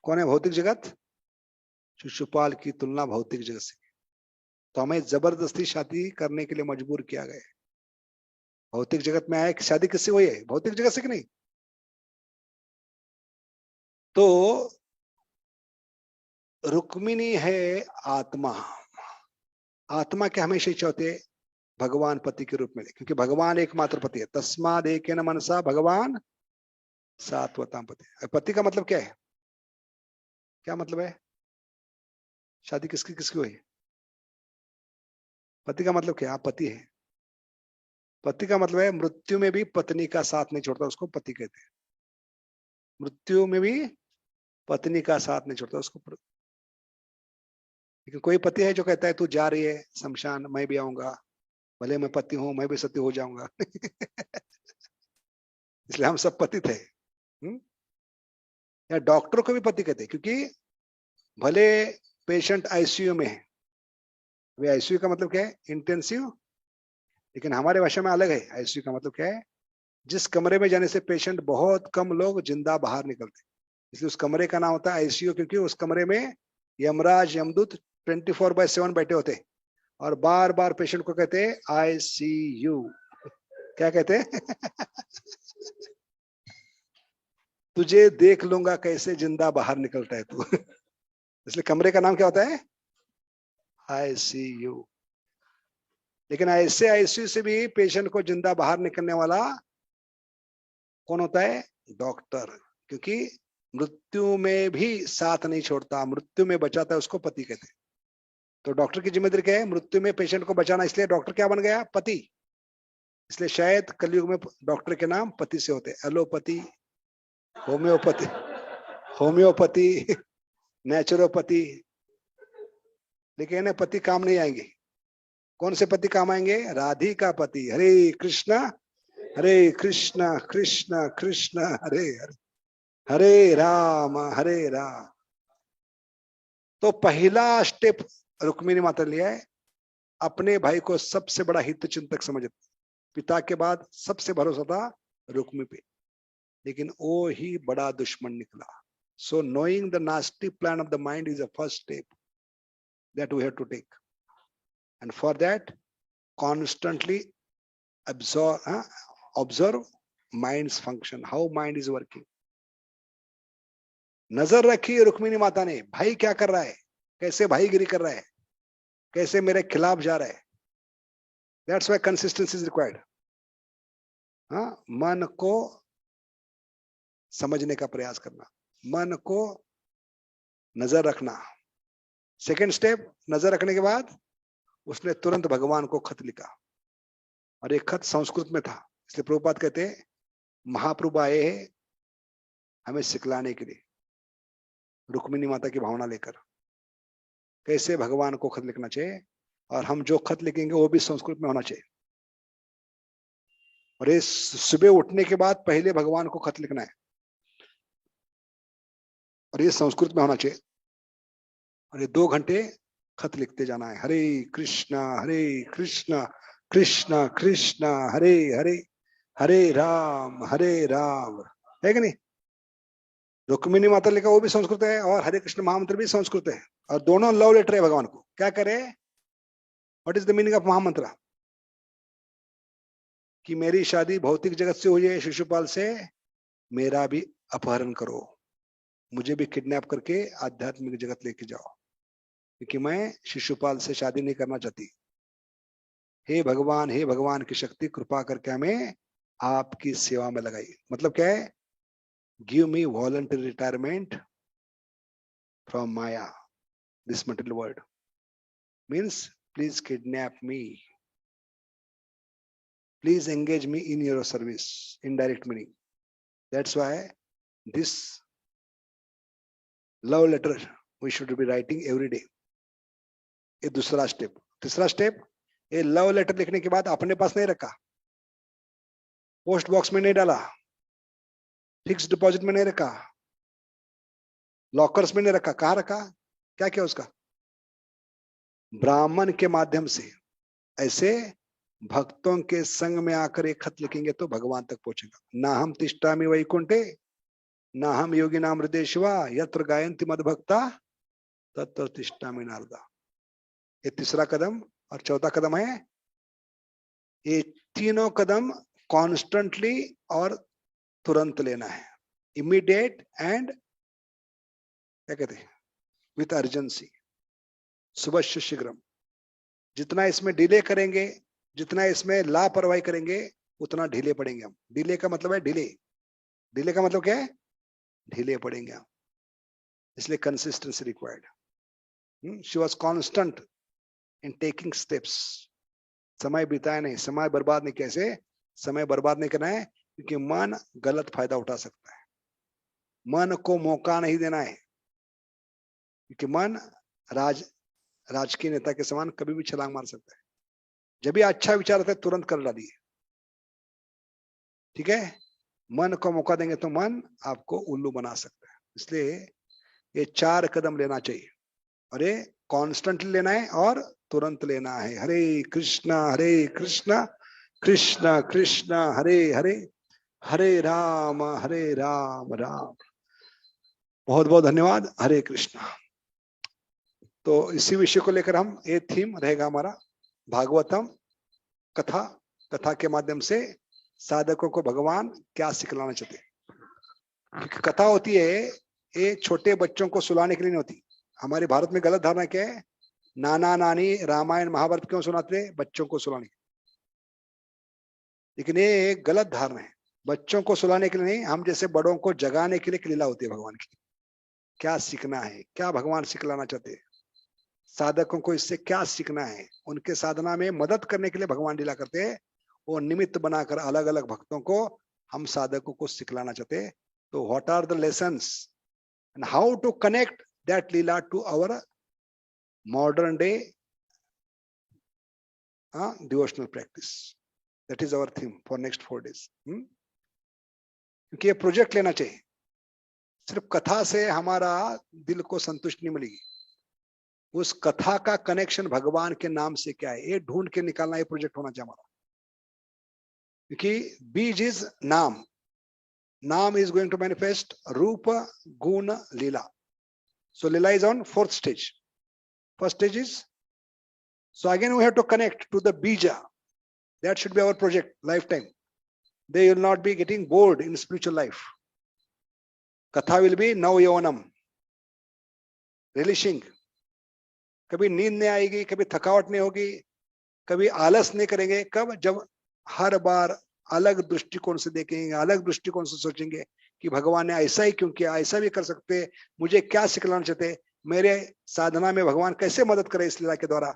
Speaker 2: कौन है भौतिक जगत? शिशुपाल की तुलना भौतिक जगत से. तो हमें जबरदस्ती शादी करने के लिए मजबूर किया गया. भौतिक जगत में आए. शादी किससे हुई है? भौतिक जगत से कि नहीं? तो रुक्मिणी है आत्मा. आत्मा के हमेशा इच्छा होती है भगवान पति के रूप में, क्योंकि भगवान एकमात्र पति है. तस्माद एकेन मनसा भगवान सात्वताम पति. पति का मतलब क्या है? क्या मतलब है? शादी किसकी किसकी हुई? पति का मतलब क्या? आप पति है. पति का मतलब है मृत्यु में भी पत्नी का साथ नहीं छोड़ता, उसको पति कहते हैं. मृत्यु में भी पत्नी का साथ नहीं छोड़ता, उसको. लेकिन कोई पति है जो कहता है तू जा रही है शमशान, मैं भी आऊंगा, भले मैं पति हूं, मैं भी सती हो जाऊंगा। इसलिए हम सब पति थे। या डॉक्टर को भी पति कहते हैं, क्योंकि भले पेशेंट आईसीयू में है, वे आईसीयू का मतलब क्या है? इंटेंसिव। लेकिन हमारे भाषा में अलग है। आईसीयू का मतलब क्या है? जिस कमरे में जाने से पेशेंट बहुत कम लोग जिंदा बाहर निकलते, इसलिए उस कमरे का नाम होता है आईसीयू, क्योंकि उस कमरे में यमराज यमदूत 24/7 बैठे होते हैं और बार बार पेशेंट को कहते हैं आईसीयू। क्या कहते हैं? तुझे देख लूंगा कैसे जिंदा बाहर निकलता है तू। इसलिए कमरे का नाम क्या होता है? आईसीयू। लेकिन ऐसे आईसीयू से भी पेशेंट को जिंदा बाहर निकलने वाला कौन होता है? डॉक्टर। क्योंकि मृत्यु में भी साथ नहीं छोड़ता, मृत्यु में बचाता है, उसको पति कहते हैं। तो डॉक्टर की जिम्मेदारी क्या है? मृत्यु में पेशेंट को बचाना। इसलिए डॉक्टर क्या बन गया? पति। इसलिए शायद कलयुग में डॉक्टर के नाम पति से होते हैं। Allopathy, homeopathy, homeopathy, naturopathy. लेकिन इन्हें पति काम नहीं आएंगे। कौन से पति काम आएंगे? राधिका पति। हरे कृष्णा कृष्ण कृष्ण हरे हरे, हरे राम हरे राम। तो पहला स्टेप रुक्मिणी माता लिया है, अपने भाई को सबसे बड़ा हित चिंतक समझते। पिता के बाद सबसे भरोसा था रुक्मी पे, लेकिन वो ही बड़ा दुश्मन निकला। So knowing the nasty plan of the mind is the first step that we have to take, and for that constantly observe mind's function, how mind is working. नजर रखी रुक्मिणी माता ने, भाई क्या कर रहा है, कैसे भाईगिरी कर रहा है, कैसे मेरे खिलाफ जा रहा है। That's why consistency is required. मन को समझने का प्रयास करना, मन को नजर रखना। सेकेंड स्टेप, नजर रखने के बाद उसने तुरंत भगवान को खत लिखा, और एक खत संस्कृत में था। इसलिए प्रभुपाद कहते हैं महाप्रभु आए हैं हमें सिखलाने के लिए, रुक्मिणी माता की भावना लेकर कैसे भगवान को खत लिखना चाहिए, और हम जो खत लिखेंगे वो भी संस्कृत में होना चाहिए। और ये सुबह उठने के बाद पहले भगवान को खत लिखना है, और ये संस्कृत में होना चाहिए। और ये 2 घंटे खत लिखते जाना है। हरे कृष्णा कृष्ण कृष्ण हरे हरे, हरे राम है कि नहीं? रुक्मिणी माता लिखा वो भी संस्कृत है, और हरे कृष्ण महामंत्र भी संस्कृत है, और दोनों लव लेटर है भगवान को। क्या करे? What is the meaning of महामंत्र? कि मेरी शादी भौतिक जगत से हुई है शिशुपाल से, मेरा भी अपहरण करो, मुझे भी किडनैप करके आध्यात्मिक जगत लेके जाओ, क्योंकि मैं शिशुपाल से शादी नहीं करना चाहती। हे भगवान की शक्ति कृपा करके हमें आपकी सेवा में लगाई। मतलब क्या है? Give me voluntary retirement from Maya, this material world. Means please kidnap me, please engage me in your service, indirect meaning. That's why this love letter we should be writing every day. ये दूसरा स्टेप। तीसरा स्टेप, ये लव लेटर लिखने के बाद अपने पास नहीं रखा, पोस्ट बॉक्स में नहीं डाला, फिक्स डिपॉजिट में नहीं रखा, लॉकर्स में नहीं रखा। कहाँ रखा? क्या किया उसका? ब्राह्मण के माध्यम से। ऐसे भक्तों के संग में आकर एक खत लिखेंगे तो भगवान तक पहुंचेगा। ना हम तिष्ठामि वैकुंठे, ना हम योगी नाम हृदयेश्वा, यत्र गायन्ति मद्भक्ता तत्र तिष्ठामि नारदा। ये तीसरा कदम। और चौथा कदम है, ये तीनों कदम कॉन्स्टेंटली और तुरंत लेना है। इमीडिएट एंड क्या कहते हैं, विथ अर्जेंसी, सुबह शीघ्रम। जितना इसमें डिले करेंगे, जितना इसमें लापरवाही करेंगे, उतना ढीले पड़ेंगे हम। डिले का मतलब है डिले, डिले का मतलब क्या है? ढीले पड़ेंगे हम। इसलिए consistency required. She was constant in taking steps. समय बिताया नहीं, समय बर्बाद नहीं। कैसे समय बर्बाद नहीं करना है? क्योंकि मन गलत फायदा उठा सकता है। मन को मौका नहीं देना है, क्योंकि मन राजकीय नेता के समान कभी भी छलांग मार सकता है। जब भी अच्छा विचार आता है तुरंत कर डालिए, ठीक है। मन को मौका देंगे तो मन आपको उल्लू बना सकता है। इसलिए ये 4 कदम लेना चाहिए, और ये कॉन्स्टेंटली लेना है और तुरंत लेना है। हरे कृष्णा कृष्ण कृष्ण हरे हरे, हरे राम राम। बहुत बहुत धन्यवाद। हरे कृष्णा। तो इसी विषय को लेकर हम, ये थीम रहेगा हमारा, भागवतम कथा, कथा के माध्यम से साधकों को भगवान क्या सिखलाना चाहते हैं। क्योंकि कथा होती है ये छोटे बच्चों को सुलाने के लिए नहीं होती। हमारे भारत में गलत धारणा क्या है, नाना नानी रामायण महाभारत क्यों सुनाते हैं, बच्चों को सुलाने। लेकिन ये एक गलत धारणा है, बच्चों को सुलाने के लिए नहीं, हम जैसे बड़ों को जगाने के लिए एक लीला होती है भगवान की। क्या सीखना है, क्या भगवान सिखलाना चाहते हैं, साधकों को इससे क्या सीखना है, उनके साधना में मदद करने के लिए भगवान लीला करते हैं। वो निमित्त बनाकर अलग अलग भक्तों को हम साधकों को सिखलाना चाहते हैं। तो what are the lessons and how to connect that leela to our modern day devotional practice. That is our theme for next 4 days। क्योंकि ये प्रोजेक्ट लेना चाहिए। सिर्फ कथा से हमारा दिल को संतुष्टि नहीं मिलेगी, उस कथा का कनेक्शन भगवान के नाम से क्या है, ये ढूंढ के निकालना ये प्रोजेक्ट होना चाहिए हमारा। क्योंकि बीज इज नाम, नाम is going to manifest रूप गुण लीला। So lila is on 4th stage. First stage is, so again we have to connect to the bija. That should be our project lifetime. They will not be getting bored in spiritual life. Katha will be now yavanam, relishing. कभी नींद नहीं आएगी, कभी थकावट नहीं होगी, कभी आलस नहीं करेंगे। कब? जब हर बार अलग दृष्टिकोण से देखेंगे, अलग दृष्टिकोण से सोचेंगे कि भगवान ने ऐसा ही क्यों किया, ऐसा भी कर सकते, मुझे क्या सिखलाना चाहते, मेरे साधना में भगवान कैसे मदद करे इस लीला के द्वारा।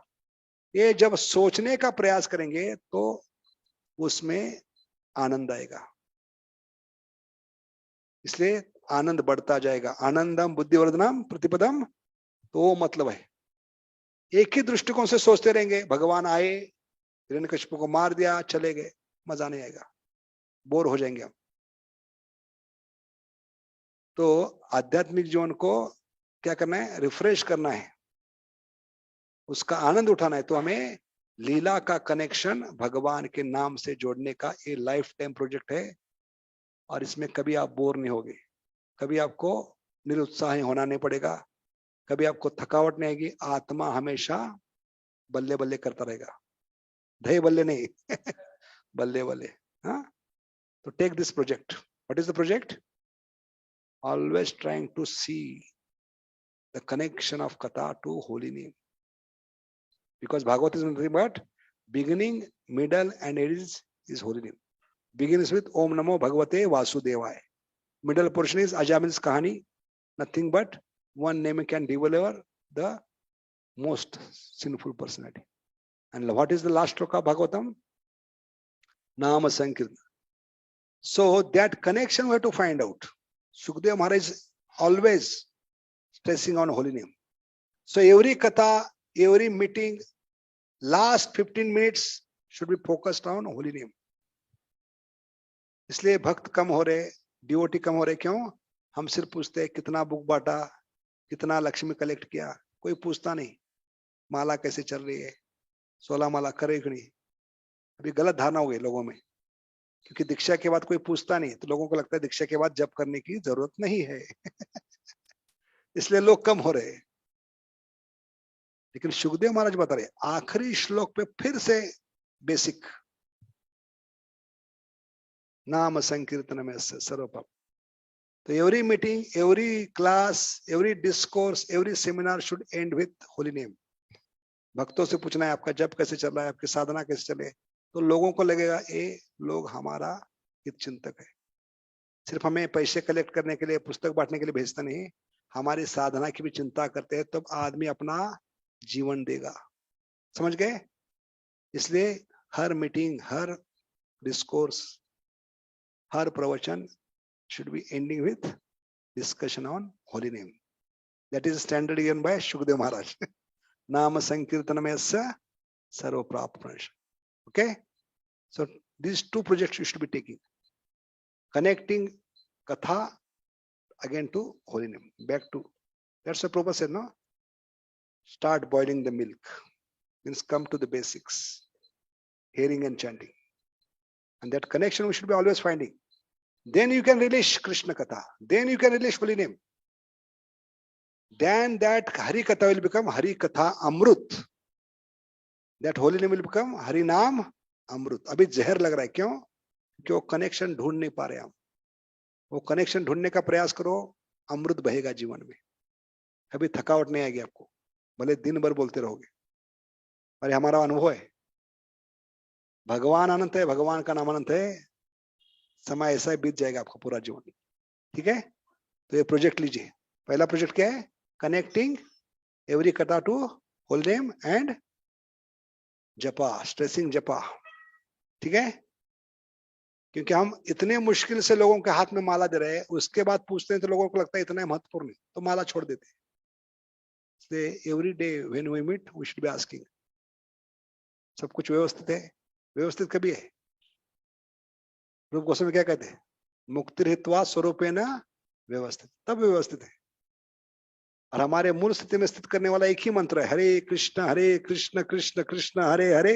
Speaker 2: ये जब सोचने का प्रयास करेंगे तो उसमें आनंद आएगा। इसलिए आनंद बढ़ता जाएगा। आनंदम बुद्धिवर्धनम प्रतिपदम, तो वो मतलब है एक ही दृष्टिकोण से सोचते रहेंगे, भगवान आए, हिरण्यकशिपु को मार दिया, चले गए, मजा नहीं आएगा, बोर हो जाएंगे हम। तो आध्यात्मिक जीवन को क्या करना है, रिफ्रेश करना है, उसका आनंद उठाना है। तो हमें लीला का कनेक्शन भगवान के नाम से जोड़ने का ये लाइफ टाइम प्रोजेक्ट है। और इसमें कभी आप बोर नहीं होगे, कभी आपको निरुत्साही होना नहीं पड़ेगा, कभी आपको थकावट नहीं आएगी। आत्मा हमेशा बल्ले बल्ले करता रहेगा, धय बल्ले नहीं बल्ले बल्ले। हाँ, तो take this project. What is the project? Always trying to see the connection of katha to holy name, because Bhagavad is nothing but beginning, middle and end is holy name. Begins with Om Namo Bhagavate Vasudevaya. Middle portion is Ajamil's Kahani. Nothing but one name can deliver the most sinful personality. And what is the last stroke of Bhagavatam? Nama Sankirtan. So that connection we have to find out. Sukadeva Maharaj is always stressing on holy name. So every katha, every meeting, last 15 minutes should be focused on holy name. इसलिए भक्त कम हो रहे, डिवोटी कम हो रहे। क्यों? हम सिर्फ पूछते हैं कितना बुक बांटा, कितना लक्ष्मी कलेक्ट किया, कोई पूछता नहीं माला कैसे चल रही है, 16 माला करे कि नहीं। अभी गलत धारणा हो गई लोगों में, क्योंकि दीक्षा के बाद कोई पूछता नहीं, तो लोगों को लगता है दीक्षा के बाद जप करने की जरूरत नहीं है इसलिए लोग कम हो रहे। लेकिन सुखदेव महाराज बता रहे आखिरी श्लोक पे फिर से बेसिक, नाम संकीर्तन में सर्वपाप। तो every meeting, every class, every discourse, every seminar should and with holy name. भक्तों से पूछना है आपका जप कैसे चल रहा है, आपकी साधना कैसे चले, तो लोगों को लगेगा ये लोग हमारा हित चिंतक है। सिर्फ हमें पैसे कलेक्ट करने के लिए, पुस्तक बांटने के लिए भेजता नहीं, हमारी साधना की भी चिंता करते हैं, तब आदमी अपना जीवन देगा। समझ गए? इसलिए हर मीटिंग, हर डिस्कोर्स, हर प्रवचन should be ending with discussion on holy name. That is standard given by Shukdev Maharaj. Nama Sankirtanam yasya sarva prapta. Okay, so these two projects you should be taking, connecting Katha again to holy name, back to, that's the Prabhupada said, no? Start boiling the milk, means come to the basics, hearing and chanting. And that connection we should be always finding. Then you can relish Krishna Katha. Then you can relish holy name. Then that Hari Katha will become Hari Katha Amrut. That holy name will become Hari Naam Amrut. अभी जहर लग रहा है, क्यों? क्यों कनेक्शन ढूंढ नहीं पा रहे हम. वो कनेक्शन ढूंढने का प्रयास करो, अमृत बहेगा जीवन में. कभी थकावट नहीं आएगी आपको, भले दिन भर बोलते रहोगे. अरे हमारा अनुभव है, भगवान अनंत है, भगवान का नाम अनंत है. समय ऐसा ही बीत जाएगा आपका पूरा जीवन. ठीक है, तो ये प्रोजेक्ट लीजिए. पहला प्रोजेक्ट क्या है? कनेक्टिंग एवरी कथा टू होली नेम एंड जपा, स्ट्रेसिंग जपा. ठीक है, क्योंकि हम इतने मुश्किल से लोगों के हाथ में माला दे रहे हैं, उसके बाद पूछते हैं तो लोगों को लगता है इतना महत्वपूर्ण है, तो माला छोड़ देते हैं. Every day when we meet we should be asking, सब कुछ व्यवस्थित है? व्यवस्थित कभी है? रूप गोस्वामी क्या कहते हैं? मुक्ति हित्वा स्वरूपेण व्यवस्थित, तब व्यवस्थित है. और हमारे मूल स्थिति में स्थित करने वाला एक ही मंत्र है, हरे कृष्ण कृष्ण कृष्ण हरे हरे,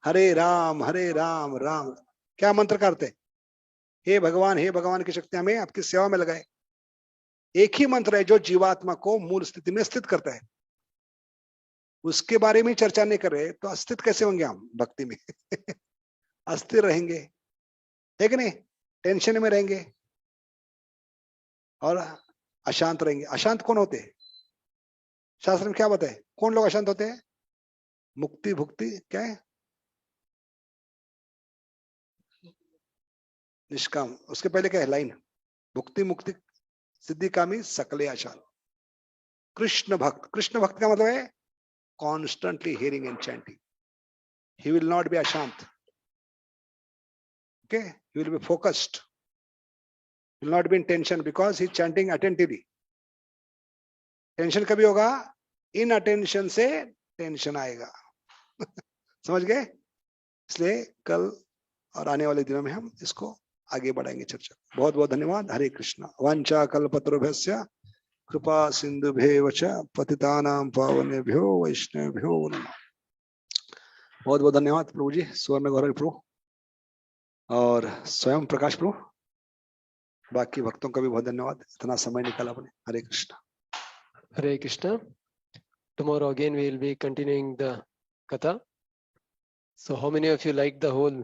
Speaker 2: हरे राम राम. क्या मंत्र करते हैं? हे भगवान की शक्ति हमें आपकी सेवा में लगाए. एक ही मंत्र है जो जीवात्मा को मूल स्थिति में स्थित करता है. उसके बारे में चर्चा नहीं कर रहे तो अस्थित कैसे होंगे हम भक्ति में? अस्थिर रहेंगे, है कि नहीं? टेंशन में रहेंगे और अशांत रहेंगे. अशांत कौन होते हैं? शास्त्र में क्या बताए? कौन लोग अशांत होते हैं? मुक्ति भुक्ति क्या है? निष्काम. उसके पहले क्या है लाइन? भुक्ति मुक्ति सिद्धि कामी सकले अशांत. कृष्ण भक्त का मतलब है constantly hearing and chanting. He will not be ashant. Okay, he will be focused. He will not be in tension because he is chanting attentively. Tension कभी होगा? इन अटेंशन से टेंशन आएगा. समझ गए? इसलिए कल और आने वाले दिनों में हम इसको आगे बढ़ाएंगे चर्चा. बहुत बहुत धन्यवाद. हरे कृष्णा. वांछा कल्पतरुभ्यस्य कृपा सिंधुभ्येव च पतितानां पावनेभ्यो वैष्णवेभ्यो नमः. बहुत बहुत धन्यवाद प्रभु जी, स्वर्ण गौरव प्रभु और स्वयं प्रकाश प्रभु. बाकी भक्तों का भी बहुत धन्यवाद, इतना समय निकाला आपने. हरे Krishna.
Speaker 3: Hare Krishna. Tomorrow again we will be continuing the Katha. So how many of you like the whole?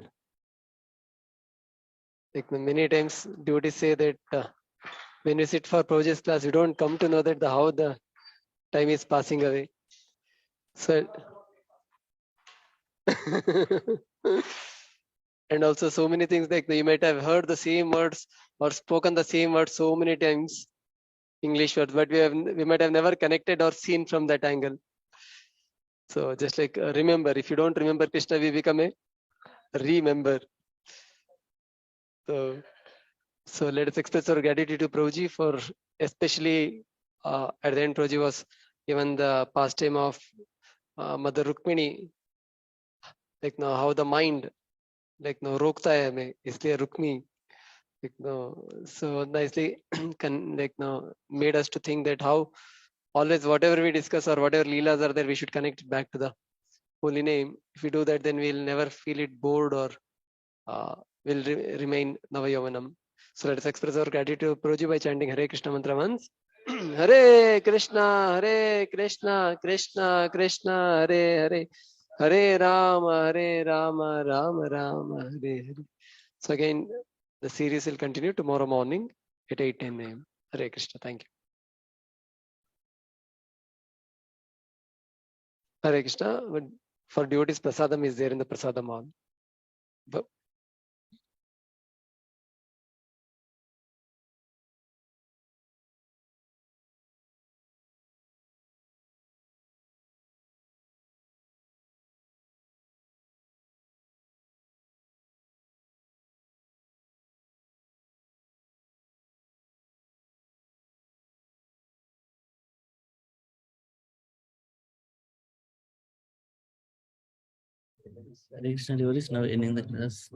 Speaker 3: Like many times devotees say that when we sit for Prabhuji's class, we don't come to know that how the time is passing away. So and also so many things like you might have heard the same words or spoken the same words so many times, English words, but we might have never connected or seen from that angle. So just like remember, if you don't remember Krishna, we become a remember. So let us express our gratitude to Prabhuji for especially at the end Prabhuji was given the pastime of Mother Rukmini, like now how the mind like no rokta hai hame, isliye Rukmi, like no, so nicely like no made us to think that how always whatever we discuss or whatever leelas are there, we should connect it back to the holy name. If we do that, then we'll never feel it bored or will remain Navayavanam. So let us express our gratitude to Prabhuji by chanting Hare Krishna mantra once. Hare Krishna, Krishna Krishna, Hare Hare, Hare Rama, Rama Rama, Hare Hare. So again, the series will continue tomorrow morning at 8:10 a.m. Hare Krishna. Thank you. Hare Krishna. For devotees, prasadam is there in the prasadam hall. But
Speaker 6: Hare Krishna devotees, now ending the class.